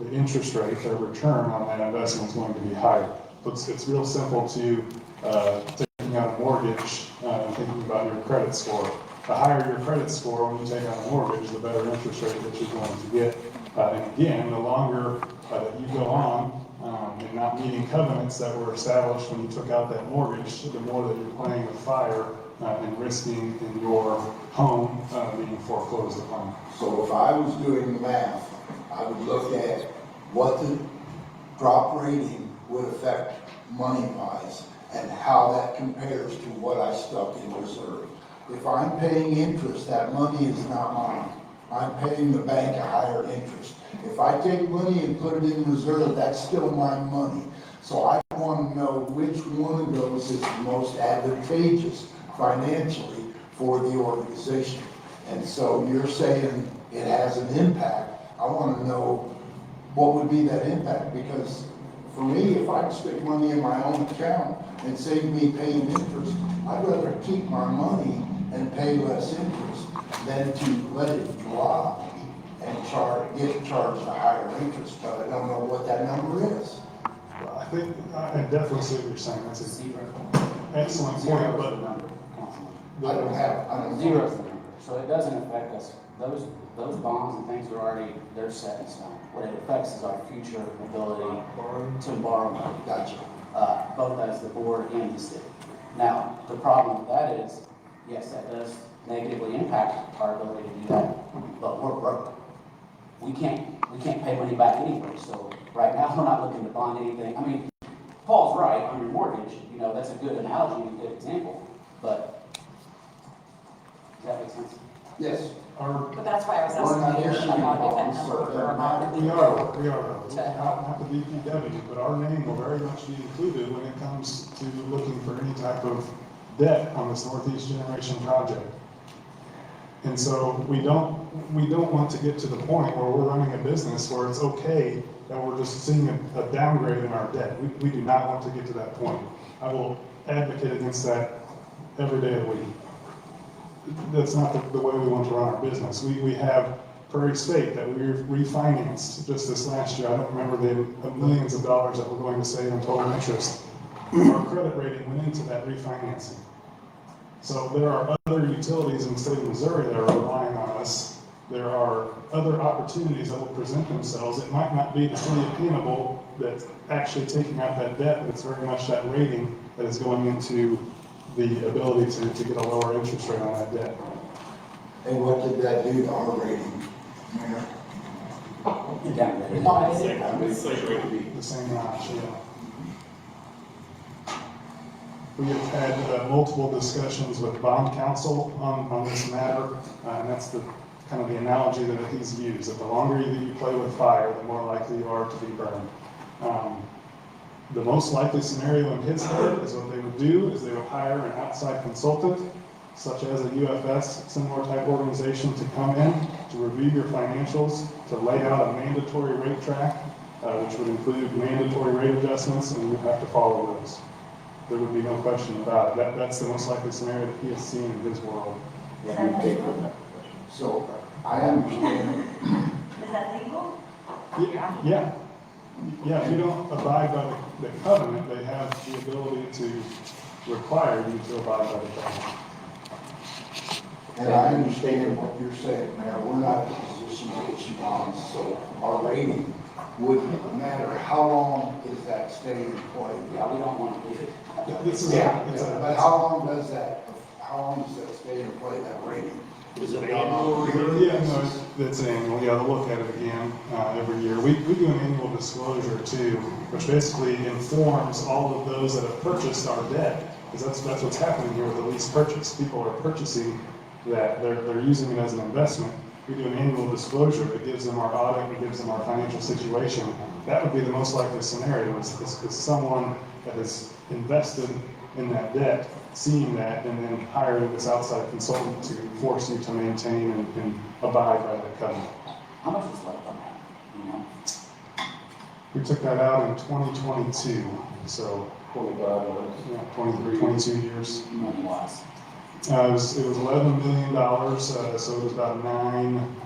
the interest rate, the return on that investment is going to be higher. So it's real simple to taking out a mortgage and thinking about your credit score. The higher your credit score when you take out a mortgage, the better interest rate that you're going to get. And again, the longer that you go on and not meeting covenants that were established when you took out that mortgage, the more that you're playing with fire and risking in your home being foreclosed upon. So if I was doing the math, I would look at what the drop rating would affect money-wise and how that compares to what I stuck in reserve. If I'm paying interest, that money is not mine. I'm paying the bank a higher interest. If I take money and put it in reserve, that's still my money. So I want to know which one of those is the most advantageous financially for the organization. And so you're saying it has an impact. I want to know what would be that impact, because for me, if I stick money in my own account and save me paying interest, I'd rather keep my money and pay less interest than to let it drop and get charged a higher interest, but I don't know what that number is. Well, I think I definitely see what you're saying. That's an excellent point, but I don't know. Zero is the number. So it doesn't affect us. Those bonds and things are already, they're set in stone. What it affects is our future ability to borrow money. Gotcha. Both as the board and the city. Now, the problem with that is, yes, that does negatively impact our ability to do that, but we're broke. We can't pay money back anyway, so right now, we're not looking to bond anything. I mean, Paul's right on your mortgage, that's a good analogy and a good example, but does that make sense? Yes. But that's why I was asking you about if that number or amount. we are not the BPW, but our name will very much be included when it comes to looking for any type of debt on this Northeast Generation project. And so we don't want to get to the point where we're running a business where it's okay that we're just seeing a downgrade in our debt. We do not want to get to that point. I will advocate against that every day of the week. That's not the way we want to run our business. We have Prairie State that we refinanced just this last year. I don't remember the millions of dollars that we're going to save in total interest. Our credit rating went into that refinancing. So there are other utilities in the state of Missouri that are relying on us. There are other opportunities that will present themselves. It might not be the city of Hannibal that's actually taking out that debt, but it's very much that rating that is going into the ability to get a lower interest rate on that debt. And what did that do to our rating, Mayor? The same notch, yeah. We have had multiple discussions with bond counsel on this matter, and that's the kind of the analogy that he's used, that the longer you play with fire, the more likely you are to be burned. The most likely scenario in Pittsburgh is what they would do is they would hire an outside consultant, such as a UFS, similar type organization, to come in, to review your financials, to lay out a mandatory rate track, which would include mandatory rate adjustments, and you have to follow those. There would be no question about it. That's the most likely scenario that he has seen in his world. So, I understand. Is that legal? Yeah. Yeah, if you don't abide by the covenant, they have the ability to require you to abide by the covenant. And I understand what you're saying, Mayor, we're not in a position to issue bonds, so our rating wouldn't matter. How long is that stay in play? Yeah, we don't want to do it. But how long does that stay in play, that rating? Is it annual? Yeah, no, that's annual. Yeah, they'll look at it again every year. We do an annual disclosure too, which basically informs all of those that have purchased our debt. Because that's what's happening here with the lease purchase. People are purchasing that, they're using it as an investment. We do an annual disclosure that gives them our audit, it gives them our financial situation. That would be the most likely scenario is someone that has invested in that debt, seeing that, and then hiring this outside consultant to force you to maintain and abide by that covenant. How much is left on that, you know? We took that out in 2022, so 22 years. Money-wise. It was $11 million, so it was about 9.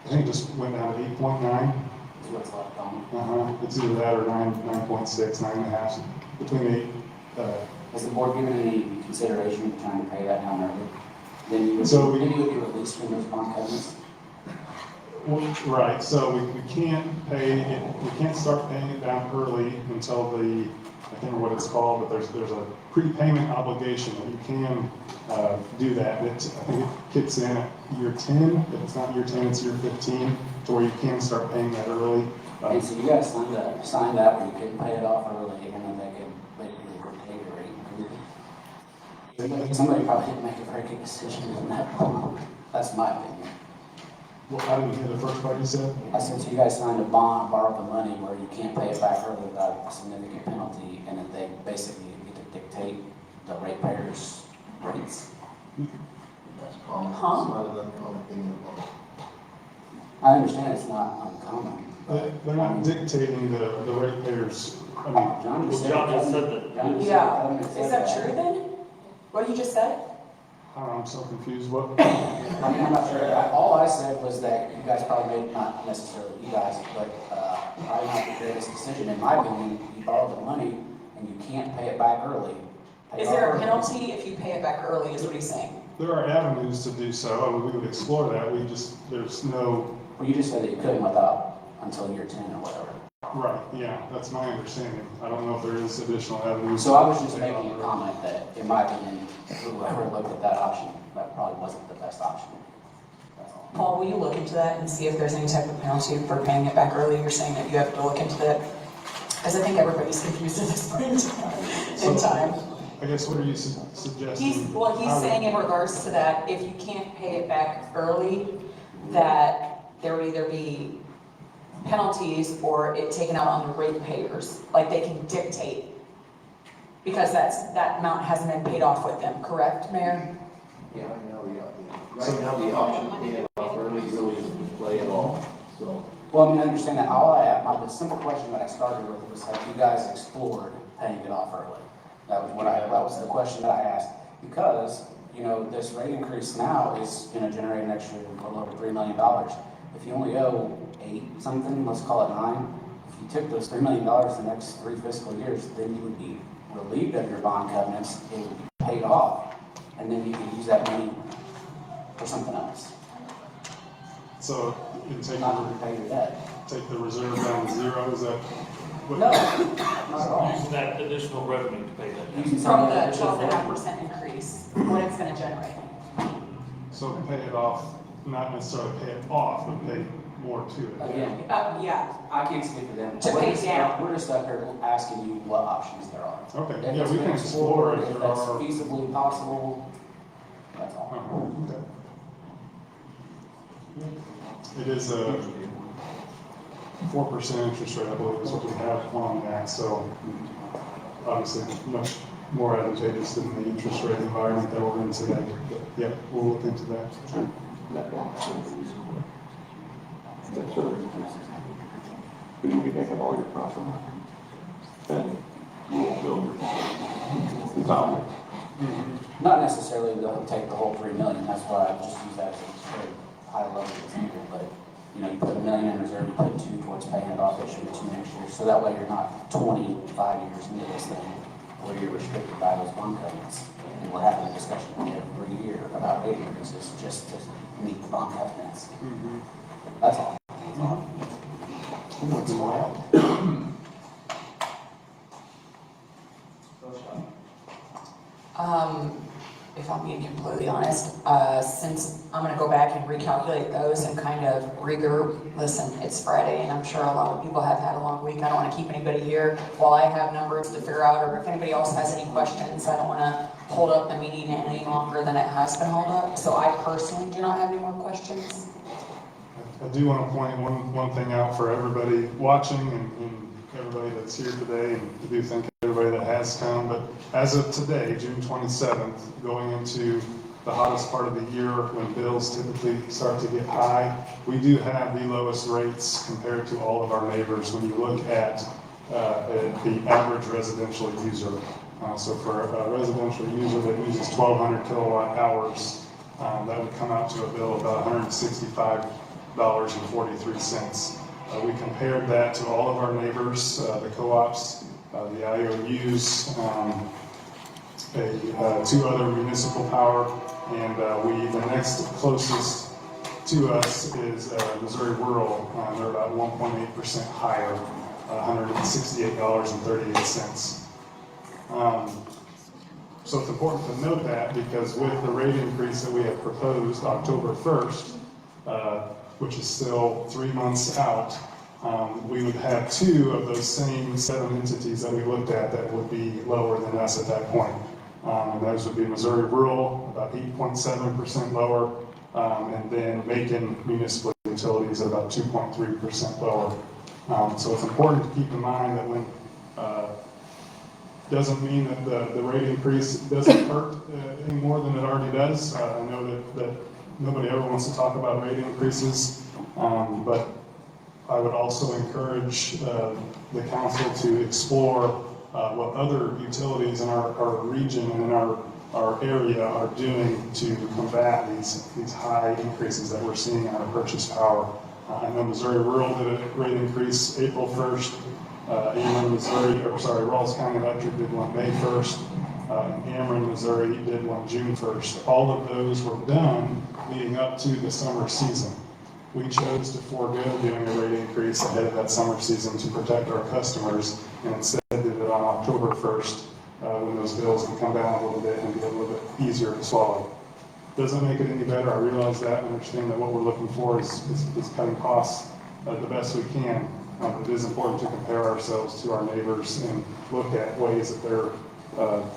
I think it just went down to 8.9. Is what's left on it. It's either that or 9.6, 9.5, between 8. Has the board given any consideration to trying to pay that down early? Then you would be released from those bond covenants? Right, so we can't pay it, we can't start paying it down early until I can't remember what it's called, but there's a prepayment obligation that you can do that. I think it kicks in at year 10. If it's not year 10, it's year 15, to where you can start paying that early. And so you guys signed that where you couldn't pay it off early, and then they could basically take your rate. Somebody probably didn't make a very good decision on that. That's my opinion. Well, I didn't hear the first part you said. I said, so you guys signed a bond, borrowed the money where you can't pay it back early without a significant penalty, and then they basically get to dictate the ratepayers' rates. That's common. Huh? It's not an uncommon thing in the law. I understand it's not uncommon. They're not dictating the ratepayers. I mean, John just said that. Yeah, is that true then? What you just said? I'm so confused. What? I mean, I'm not sure. All I said was that you guys probably made, not necessarily you guys, but probably not the greatest decision. In my opinion, you borrowed the money and you can't pay it back early. Is there a penalty if you pay it back early, is what he's saying? There are avenues to do so. We would explore that. There's no. Well, you just said that you couldn't without until year 10 or whatever. Right, yeah, that's my understanding. I don't know if there is additional avenues. So I was just making a comment that, in my opinion, whoever looked at that option, that probably wasn't the best option. That's all. Paul, will you look into that and see if there's any type of penalty for paying it back early? You're saying that you have to look into that? Because I think everybody's confused at this point in time. I guess what are you suggesting? He's saying in regards to that, if you can't pay it back early, that there would either be penalties or it taken out on the ratepayers, like they can dictate. Because that amount hasn't been paid off with them, correct, Mayor? Yeah, I know, yeah. Right now, the option of paying it off early really isn't in play at all, so. Well, I mean, I understand that. The simple question that I started with was, have you guys explored paying it off early? That was the question that I asked, because you know, this rate increase now is gonna generate an extra a little over $3 million. If you only owe 8 something, let's call it 9, if you took those $3 million the next 3 fiscal years, then you would be relieved of your bond covenants, it would be paid off, and then you can use that money for something else, So, you take not to repay your debt. the reserve down to 0, is that? what- No, not at all. Using that additional revenue to pay that. Using some From of the that additional 12.5% increase, what it's gonna generate. So pay it off, not necessarily pay it off, but pay more to it. Again, Yeah, I can't speak for them. To We're pay just- down. We're just up here asking you what options there are. Okay, If yeah, it's we can been explore explored, if if there that's are. feasibly possible, that's all. Okay. It is a 4% interest rate, I believe, is what we have on that, so obviously much more advantageous than the interest rate environment that we're in today. But yeah, we'll look into that. But you can take up all your profit, and you won't build your economy. Not necessarily they'll take the whole 3 million, that's why I just use that as a very high level example, but you know, you put $1 million in reserve, you put 2 towards paying it off, it should be 2 next year, so that way you're not 25 years into this thing where you're restricted by those bond covenants. And we're having a discussion every year about rate increases just to meet the bond covenants. That's all. What's wild? If I'm being completely honest, since I'm gonna go back and recalculate those and kind of regroup, listen, it's Friday and I'm sure a lot of people have had a long week. I don't wanna keep anybody here while I have numbers to figure out, or if anybody else has any questions, I don't wanna hold up the meeting any longer than it has been held up. So I personally do not have any more questions. I do want to point one thing out for everybody watching and everybody that's here today, and I do thank everybody that has come, but as of today, June 27th, going into the hottest part of the year when bills typically start to get high, we do have the lowest rates compared to all of our neighbors when you look at the average residential user. So for a residential user that uses 1,200 kilowatt hours, that would come out to a bill of about $165.43. We compared that to all of our neighbors, the co-ops, the IOUs, 2 other municipal power, and the next closest to us is Missouri Rural. They're about 1.8% higher, $168.38. So it's important to note that because with the rate increase that we have proposed October 1st, which is still 3 months out, we would have 2 of those same 7 entities that we looked at that would be lower than us at that point. And those would be Missouri Rural, about 8.7% lower, and then Macon Municipal Utilities at about 2.3% lower. So it's important to keep in mind that when doesn't mean that the rate increase doesn't hurt any more than it already does. I know that nobody ever wants to talk about rate increases, but I would also encourage the council to explore what other utilities in our region and in our area are doing to combat these high increases that we're seeing in our purchase power. I know Missouri Rural did a rate increase April 1st. Rawls County Electric did one May 1st. And Ameren, Missouri did one June 1st. All of those were done leading up to the summer season. We chose to forego doing a rate increase ahead of that summer season to protect our customers, and instead did it on October 1st when those bills can come down a little bit and be a little bit easier to swallow. Doesn't make it any better. I realize that and understand that what we're looking for is cutting costs the best we can. It is important to compare ourselves to our neighbors and look at ways that they're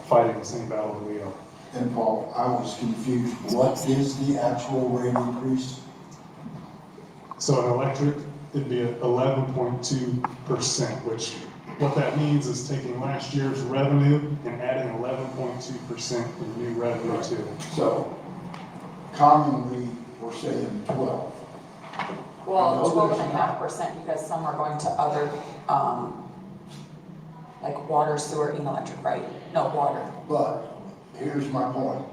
fighting the same battle that we are. And Paul, I was confused. What is the actual rate increase? So in electric, it'd be at 11.2%, which what that means is taking last year's revenue and adding 11.2% in new revenue to it. So commonly, we're saying 12. Well, 12.5% because some are going to other, like water, sewer, and electric, right? No, water. But here's my point.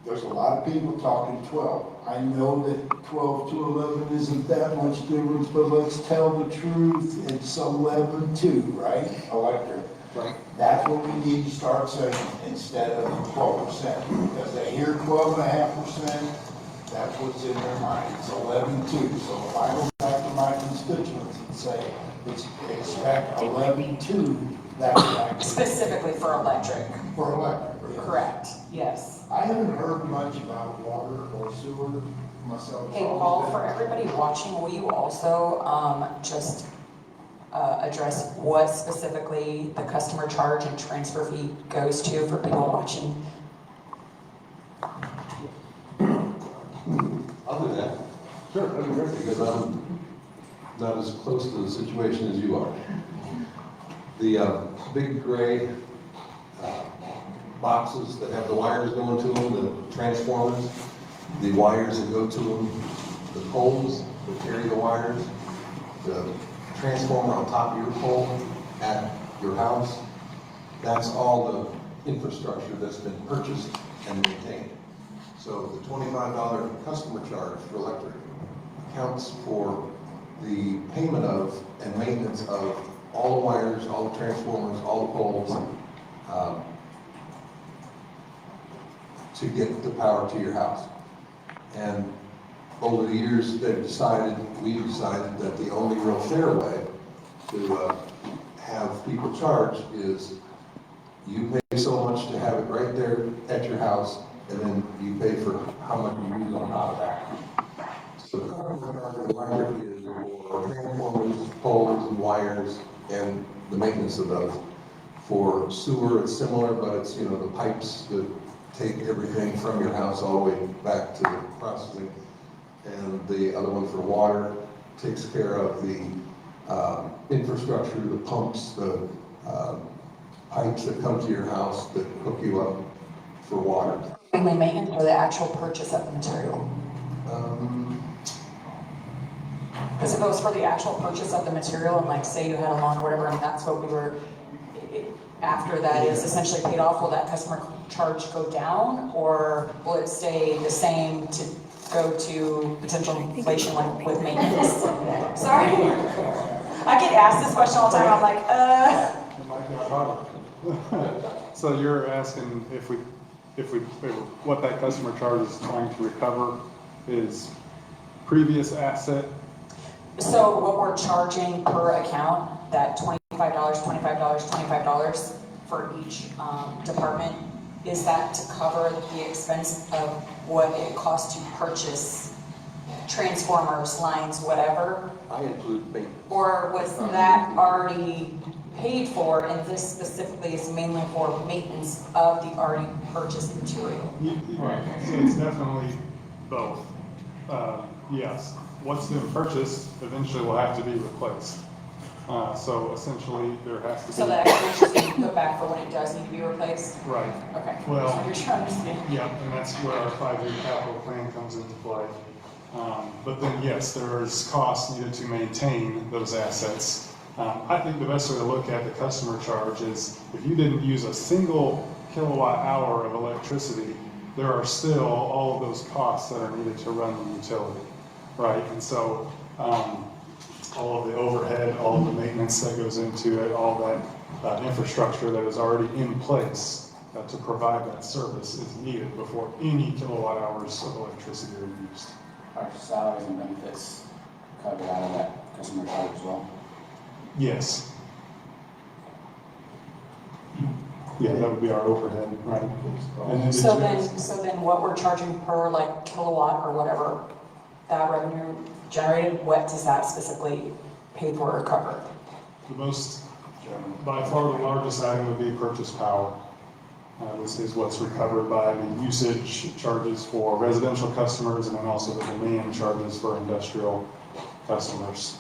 there's a lot of people talking 12. I know that 12 to 11 isn't that much difference, but let's tell the truth, it's 11 too, right? Electric. Right. That's what we need to start saying instead of 12%, because they hear 12.5%, that's what's in their mind, it's 11 too. So if I go back to my constituents and say, expect 11 too, that's actually Specifically for electric. for electric. Yes. Correct, yes. I haven't heard much about water or sewer myself. Hey, Paul, for everybody watching, will you also just address what specifically the customer charge and transfer fee goes to for people watching? I'll do that. Sure, that'd be great, because I'm not as close to the situation as you are. The big gray boxes that have the wires going to them, the transformers, the wires that go to them, the poles that carry the wires, the transformer on top of your pole at your house, that's all the infrastructure that's been purchased and maintained. So the $25 customer charge for electric accounts for the payment of and maintenance of all the wires, all the transformers, all the poles, to get the power to your house. And over the years, we decided that the only real fair way to have people charge is you pay so much to have it right there at your house, and then you pay for how much you use on top of that. So the customer charge of electric is for transformers, poles, and wires, and the maintenance of those. For sewer, it's similar, but it's, the pipes that take everything from your house all the way back to the processing. And the other one for water takes care of the infrastructure, the pumps, the pipes that come to your house that hook you up for water. Mainly maintenance or the actual purchase of the material? Because it goes for the actual purchase of the material, and like say you had a lawn or whatever, and that's what we were, after that is essentially paid off, will that customer charge go down, or will it stay the same to go to potential inflation like with maintenance? Sorry. I get asked this question all the time, I'm like, So you're asking if what that customer charge is trying to recover is previous asset? So what we're charging per account, that $25 for each department, is that to cover the expense of what it costs to purchase transformers, lines, whatever? I include maintenance. Or was that already paid for, and this specifically is mainly for maintenance of the already purchased material? Right, so it's definitely both. Yes, what's been purchased eventually will have to be replaced. So essentially, there has to be. So that extra is put back for when it does need to be replaced? Right. Okay. Well, You're trying to understand. Yeah, and that's where our 5-year capital plan comes into play. But then, yes, there's costs needed to maintain those assets. I think the best way to look at the customer charge is if you didn't use a single kilowatt hour of electricity, there are still all of those costs that are needed to run the utility, right? And so all of the overhead, all of the maintenance that goes into it, all that infrastructure that is already in place to provide that service is needed before any kilowatt hours of electricity are used. Our salaries and benefits covered out of that customer charge as well? Yes. Yeah, that would be our overhead, right? And then So then what we're charging per like kilowatt or whatever, that revenue generated, what does that specifically pay for or cover? The most, by far the largest item would be purchase power. This is what's recovered by the usage charges for residential customers and then also the demand charges for industrial customers.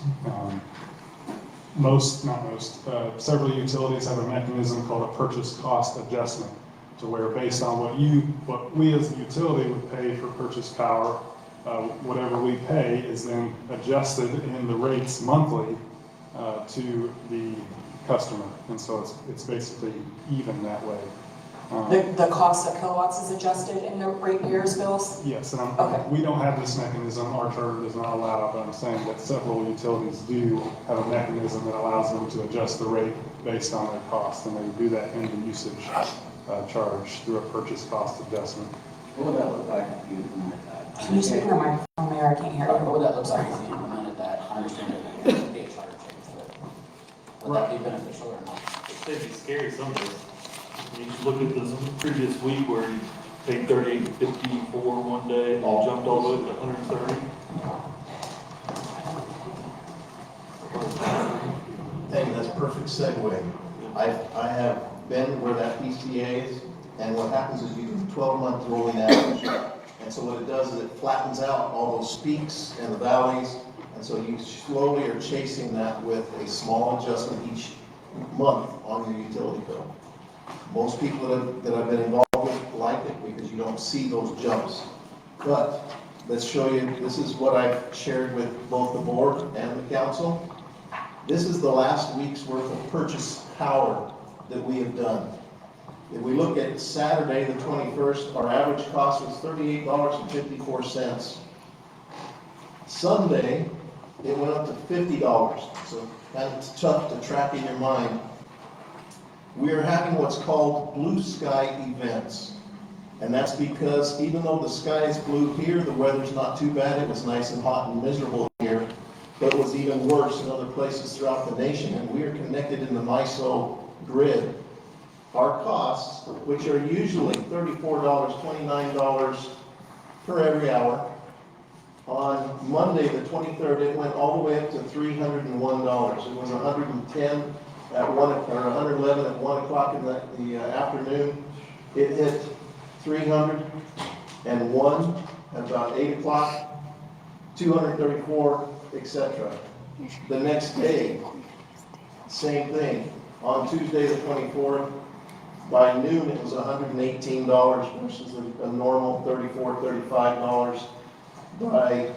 Several utilities have a mechanism called a purchase cost adjustment, to where based on what we as a utility would pay for purchase power, whatever we pay is then adjusted in the rates monthly to the customer, and so it's basically even that way. The cost of kilowatts is adjusted in the rate year's bills? Yes, and Okay. we don't have this mechanism, our charter does not allow, but I'm saying that several utilities do have a mechanism that allows them to adjust the rate based on their cost, and they do that in the usage charge through a purchase cost adjustment. What would that look like if you implemented that? Can you speak in the microphone, Mayor? I can't hear What you. would that look like if you implemented that? I understand that it would be a charter change, but would that be beneficial or not? It'd be scary some days. You just look at this previous week where you paid 38.54 one day, and you jumped all the way to 130. Hey, that's a perfect segue. I have been where that PCA is, and what happens is you do 12-month rolling average. And so what it does is it flattens out all those peaks and the valleys, and so you slowly are chasing that with a small adjustment each month on your utility bill. Most people that I've been involved with like it because you don't see those jumps. But let's show you, this is what I've shared with both the board and the council. This is the last week's worth of purchase power that we have done. If we look at Saturday, the 21st, our average cost was $38.54. Sunday, it went up to $50, so that's tough to track in your mind. We are having what's called blue sky events. And that's because even though the sky is blue here, the weather's not too bad. It was nice and hot and miserable here, but it was even worse in other places throughout the nation. And we are connected in the MISO grid. Our costs, which are usually $34, $29 per every hour, on Monday, the 23rd, it went all the way up to $301. It was 110 at 1, or 111 at 1 o'clock in the afternoon. It hit 301 at about 8 o'clock, 234, etc. The next day, same thing. On Tuesday, the 24th, by noon, it was $118 versus a normal $34, $35. By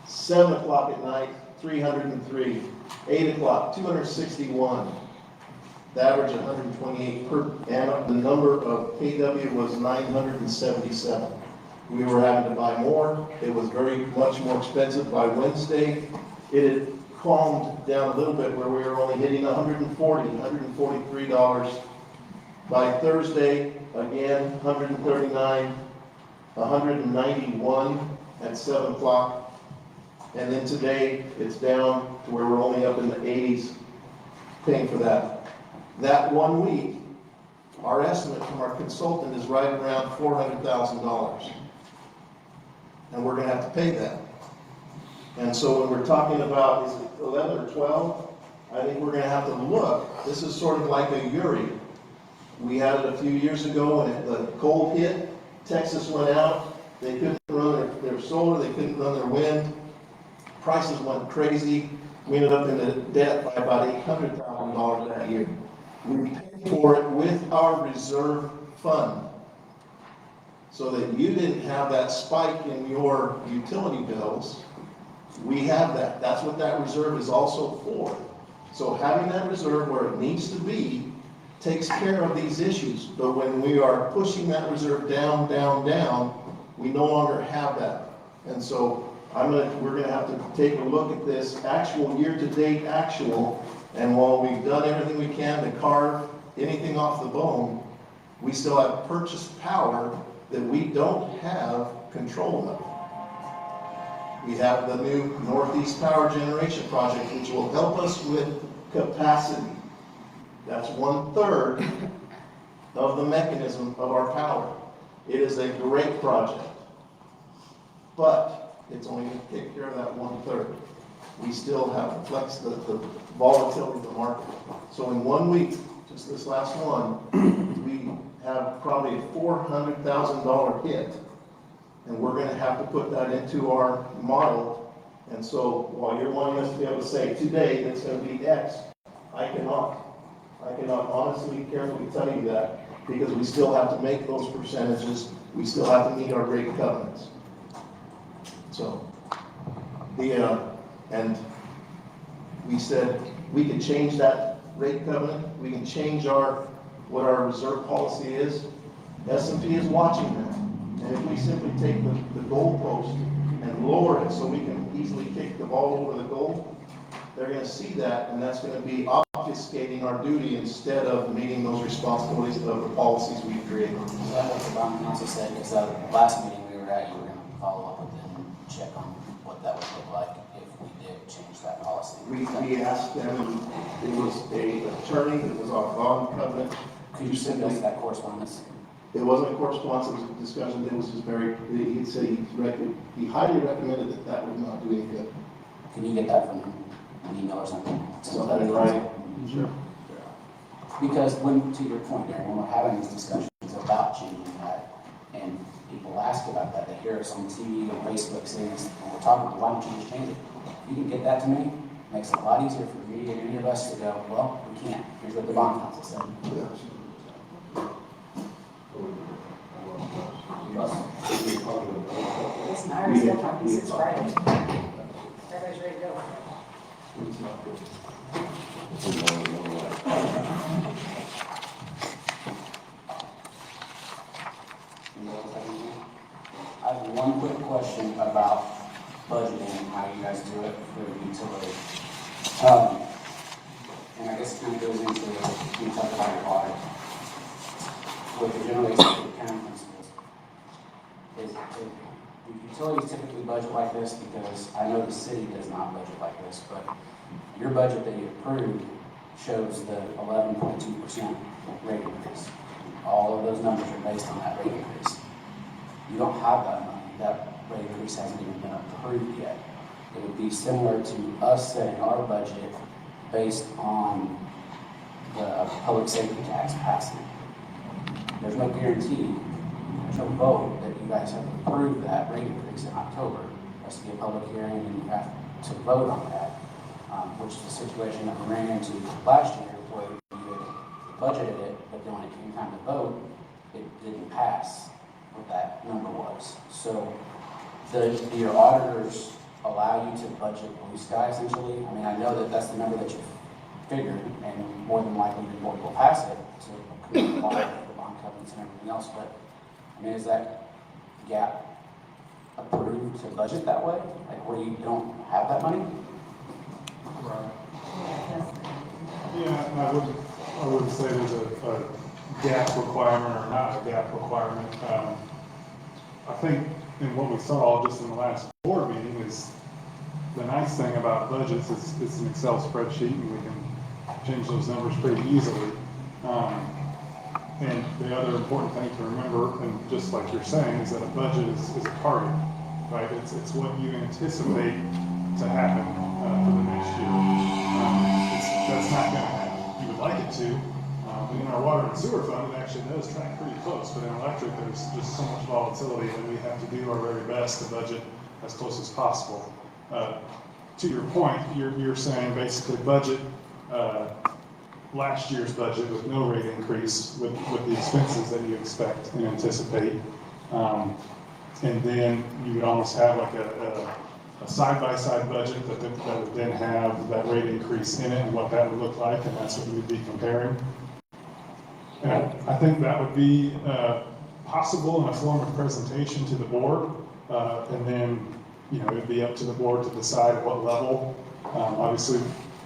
7 o'clock at night, 303. 8 o'clock, 261. The average 128 per, and the number of KW was 977. We were having to buy more. It was very much more expensive. By Wednesday, it had calmed down a little bit where we were only hitting $143. By Thursday, again, 139, 191 at 7 o'clock. And then today, it's down to where we're only up in the 80s paying for that. That 1 week, our estimate from our consultant is right around $400,000. And we're gonna have to pay that. And so when we're talking about, is it 11 or 12? I think we're gonna have to look. This is sort of like a Uri. We had it a few years ago when the cold hit, Texas went out, they couldn't run their solar, they couldn't run their wind. Prices went crazy. We ended up in debt by about $800,000 that year. We paid for it with our reserve fund so that you didn't have that spike in your utility bills. We have that. That's what that reserve is also for. So having that reserve where it needs to be takes care of these issues. But when we are pushing that reserve down, down, down, we no longer have that. And so we're gonna have to take a look at this actual year-to-date actual, and while we've done everything we can to carve anything off the bone, we still have purchase power that we don't have control of. We have the new Northeast Power Generation Project, which will help us with capacity. That's 1/3 of the mechanism of our power. It is a great project, but it's only going to take care of that 1/3. We still have the volatility of the market. So in 1 week, just this last one, we have probably a $400,000 hit. And we're going to have to put that into our model. And so while you're wanting us to be able to say today it's going to be X, I cannot honestly, carefully tell you that because we still have to make those percentages. We still have to meet our rate covenants. So, and we said we can change that rate covenant, we can change our what our reserve policy is. S&P is watching that. And if we simply take the goalpost and lower it so we can easily kick the ball over the goal, they're gonna see that, and that's gonna be obfuscating our duty instead of meeting those responsibilities of the policies we created. Is that what the bond council said? Because last meeting we were at, you were gonna follow up with them and check on what that would look like if we did change that policy. We asked them, and it was a attorney, it was our bond covenant. Could you send us that correspondence? It wasn't a correspondence, it was a discussion, it was just very, he'd say he highly recommended that that would not do any good. Can you get that from him, an email or something? Something in writing. Sure. Because when, to your point, Darren, when we're having these discussions about changing that, and people ask about that, they hear us on TV or Facebook saying this, and we're talking, why don't you just change it? You can get that to me, makes it a lot easier for me and any of us to go, well, we can't, here's what the bond council said. Listen, I already said my piece, it's Friday. Everybody's ready to go. I have one quick question about budgeting and how you guys do it for the utility. And I guess it kind of goes into, you talk about your audit. With the generally accepted accounting principles. Do utilities typically budget like this? Because I know the city does not budget like this, but your budget that you approved shows the 11.2% rate increase. All of those numbers are based on that rate increase. You don't have that money. That rate increase hasn't even been approved yet. It would be similar to us setting our budget based on the public safety tax passing. There's no guarantee, there's no vote that you guys have approved that rate increase in October. There has to be a public hearing and you have to vote on that, which is the situation that we ran into last year where you had budgeted it, but then when it came time to vote, it didn't pass what that number was. So do your auditors allow you to budget blue sky essentially? I mean, I know that that's the number that you figured, and more than likely the board will pass it to comply with the bond covenants and everything else, but I mean, is that gap approved to budget that way? Like where you don't have that money? Right. Yeah, I wouldn't say there's a gap requirement or not a gap requirement. I think in what we saw just in the last board meeting is the nice thing about budgets is it's an Excel spreadsheet and we can change those numbers pretty easily. And the other important thing to remember, and just like you're saying, is that a budget is a target, right? It's what you anticipate to happen for the next year. That's not going to happen. You would like it to. In our water and sewer fund, it actually does track pretty close, but in electric, there's just so much volatility that we have to do our very best to budget as close as possible. To your point, you're saying basically budget last year's budget with no rate increase with the expenses that you expect and anticipate. And then you would almost have like a side-by-side budget that would then have that rate increase in it and what that would look like, and that's what you would be comparing. And I think that would be possible in a form of presentation to the board, and then it would be up to the board to decide at what level. Obviously,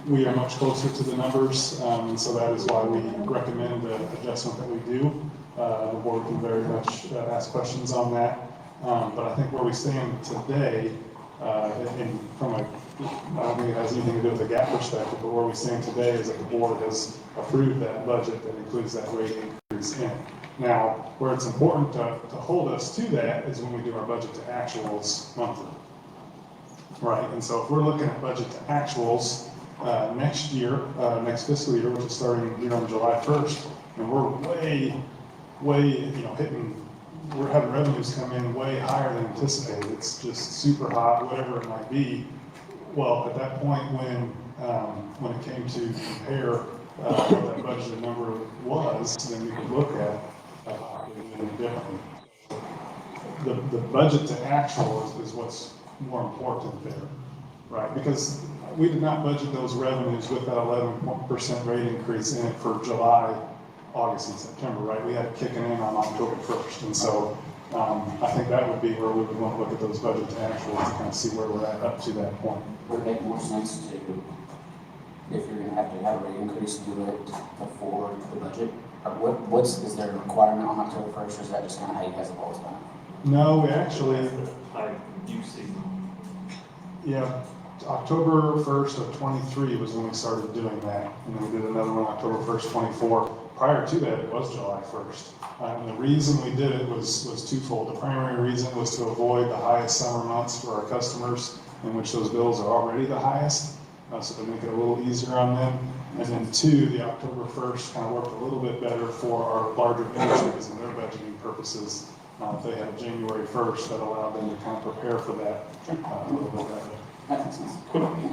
we are much closer to the numbers, and so that is why we recommend the adjustment that we do. The board can very much ask questions on that, but I think where we stand today, and from I don't think it has anything to do with the gap perspective, but where we stand today is that the board has approved that budget that includes that rate increase in. Now, where it's important to hold us to that is when we do our budget to actuals monthly. Right, and so if we're looking at budget to actuals next year, next fiscal year, which is starting on July 1st, and we're way, we're having revenues come in way higher than anticipated. It's just super hot, whatever it might be. Well, at that point when it came to compare what that budgeted number was, then we could look at it differently. The budget to actual is what's more important there, right? Because we did not budget those revenues with that 11% rate increase in it for July August and September, right? We had it kicking in on October 1st. And so I think that would be where we would want to look at those budget to actuals to kind of see where we're at up to that point. Would it make more sense to, if you're gonna have a rate increase, do it before the budget? Or is there a requirement on October 1st, or is that just kind of how you guys have always done it? No, we actually, I do see. yeah, October 1st of 23 was when we started doing that. And then we did another one October 1st, 24. Prior to that, it was July 1st. And the reason we did it was twofold. The primary reason was to avoid the highest summer months for our customers, in which those bills are already the highest, so to make it a little easier on them. And then two, the October 1st kind of worked a little bit better for our larger industries and their budgeting purposes. If they had January 1st, that allowed them to kind of prepare for that a little bit better.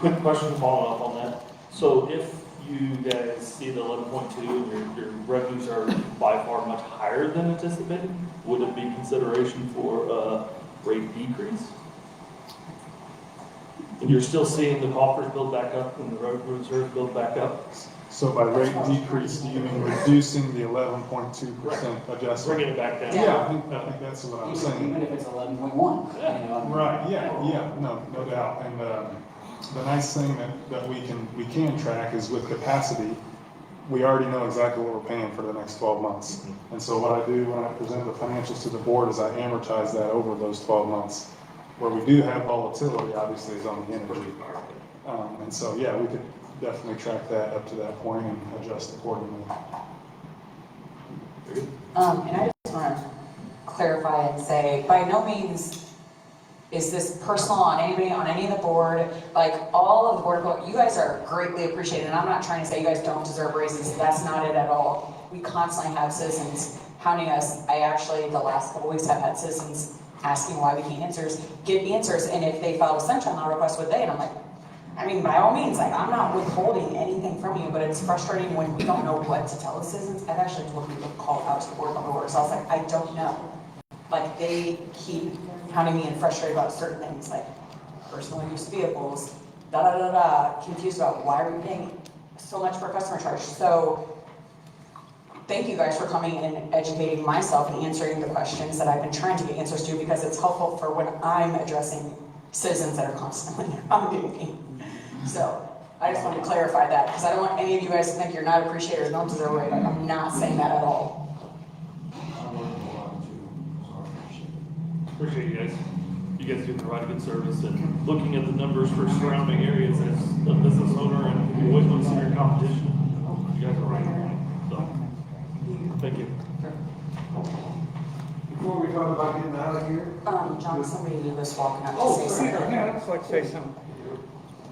Quick question following up on that. So if you guys see the 11.2 and your revenues are by far much higher than anticipated, would it be consideration for a rate decrease? And you're still seeing the coffers build back up and the road reserves build back up? So by rate decrease, do you mean reducing the 11.2% adjustment? Bringing it back down? Yeah, I think that's what I'm saying. Even if it's 11.1, you know? Right, yeah, no doubt. And the nice thing that we can track is with capacity, we already know exactly what we're paying for the next 12 months. And so what I do when I present the financials to the board is I amortize that over those 12 months. Where we do have volatility, obviously, is on the energy. And so, yeah, we could definitely track that up to that point and adjust accordingly. And I just want to clarify and say, by no means is this personal on anybody, on any of the board. Like, all of the board, you guys are greatly appreciated, and I'm not trying to say you guys don't deserve raises. That's not it at all. We constantly have citizens hounding us. I actually, the last couple weeks, have had citizens asking why we can't give answers, and if they filed a sunshine law request, would they? And I'm like, I mean, by all means, like, I'm not withholding anything from you, but it's frustrating when we don't know what to tell the citizens. I've actually told people to call out to the board member, so I was like, I don't know. Like, they keep hounding me and frustrated about certain things, like personal use vehicles, confused about why are we paying so much for a customer charge. So thank you guys for coming and educating myself and answering the questions that I've been trying to get answers to, because it's helpful for when I'm addressing citizens that are constantly hounding me. So I just want to clarify that, because I don't want any of you guys to think you're not appreciated or don't deserve it. I'm not saying that at all. Appreciate you guys. You guys do provide a good service, and looking at the numbers for surrounding areas as a business owner, and you always want to see your competition. You guys are right. So, thank you. Before we talk about getting out of here. John, somebody was walking up Oh, to say something. yeah, I'd just like to say something.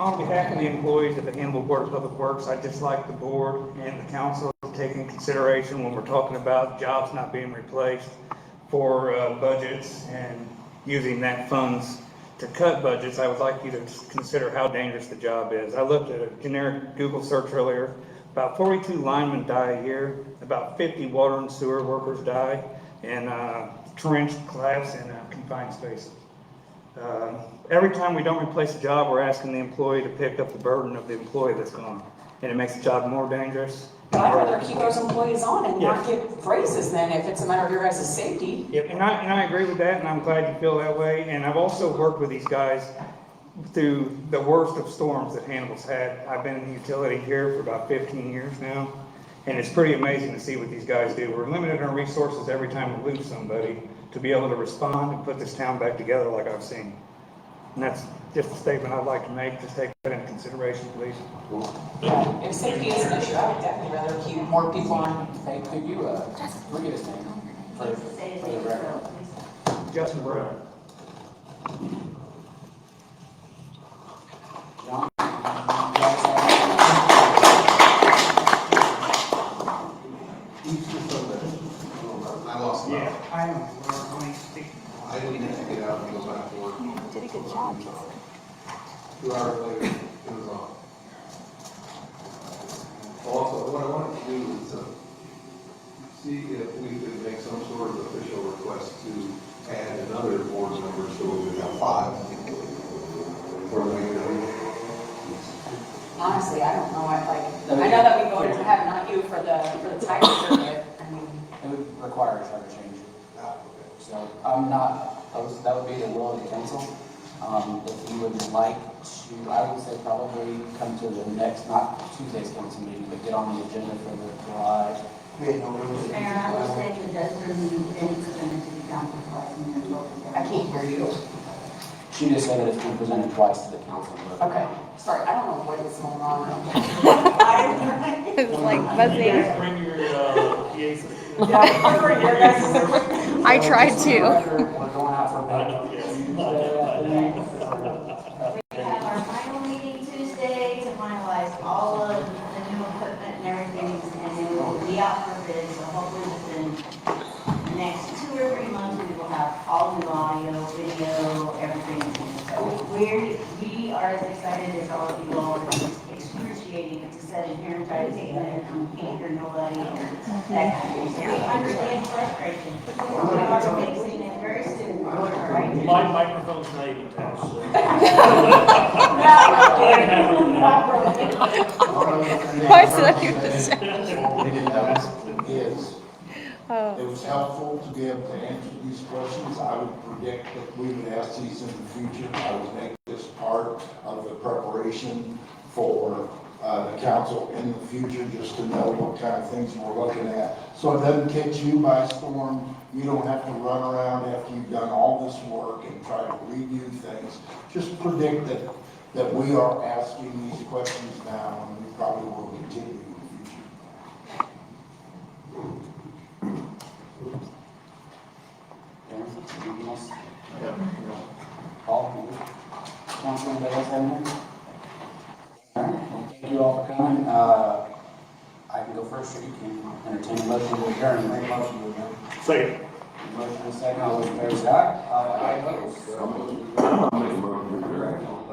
On behalf of the employees of the Hannibal Board of Public Works, I'd just like the board and the council to take in consideration when we're talking about jobs not being replaced for budgets and using that funds to cut budgets. I would like you to consider how dangerous the job is. I looked at a generic Google search earlier. About 42 linemen die a year. About 50 water and sewer workers die in trench collapse in confined spaces. Every time we don't replace a job, we're asking the employee to pick up the burden of the employee that's gone. And it makes the job more dangerous. But I'd rather keep those employees on and not give raises then if it's a matter of your guys' safety. Yep, and I agree with that, and I'm glad you feel that way. And I've also worked with these guys through the worst of storms that Hannibal's had. I've been in the utility here for about 15 years now, and it's pretty amazing to see what these guys do. We're limited in our resources every time we lose somebody to be able to respond and put this town back together like I've seen. And that's just a statement I'd like to make. Just take that into consideration, please. Yeah, if safety is an issue, I would definitely rather keep more people on. Hey, could you, read his name for the record? Justin Brown. John? I lost him. Yeah, I am. I didn't have to get out and go back to work. Did a good job. 2 hours later, it was on. Also, what I wanted to do is see if we could make some sort of official request to add another board member, so we would have 5 for the remainder of the week. Honestly, I don't know. I know that we voted to have not you for the tiebreaker, but require a charter change. So I'm not, that would be the will of the council. If you would like to, I would say probably come to the next, not Tuesday's council meeting, but get on the agenda for the July. Mayor, I will say that that's been presented to the council twice and then voted down. I can't hear you. She just said that it's been presented twice to the council. Okay, sorry, I don't know what is going on. It's like You buzzing. guys bring your, PA system. Yeah, I bring your guys' equipment. I tried to. We're going out for I bid. know, yes. We have our final meeting Tuesday to finalize all of the new equipment and everything, and then we'll be out for bid, so hopefully within the next 2 or 3 months, we will have all new audio, video, everything. So we are as excited as all of you all. It's excruciating to sit in here and try to take minutes and you can't hear nobody and that kind of thing. So we understand frustration. We are fixing it very soon, all right? My microphone's not even attached, so. Why is that even the same? Is, Oh. it was helpful to be able to answer these questions. I would predict that we would ask these in the future. I would make this part of the preparation for the council in the future, just to know what kind of things we're looking at. So it doesn't catch you by storm. You don't have to run around after you've done all this work and try to review things. Just predict that we are asking these questions now, and we probably will continue in the future. Anything else? Paul? Council, anybody else have anything? All right, well, thank you all for coming. I can go first, or you can entertain a motion to adjourn. Make a motion to adjourn. Second. Motion and second, all those in favor say aye. Aye, opposed. I'm gonna make a motion to adjourn.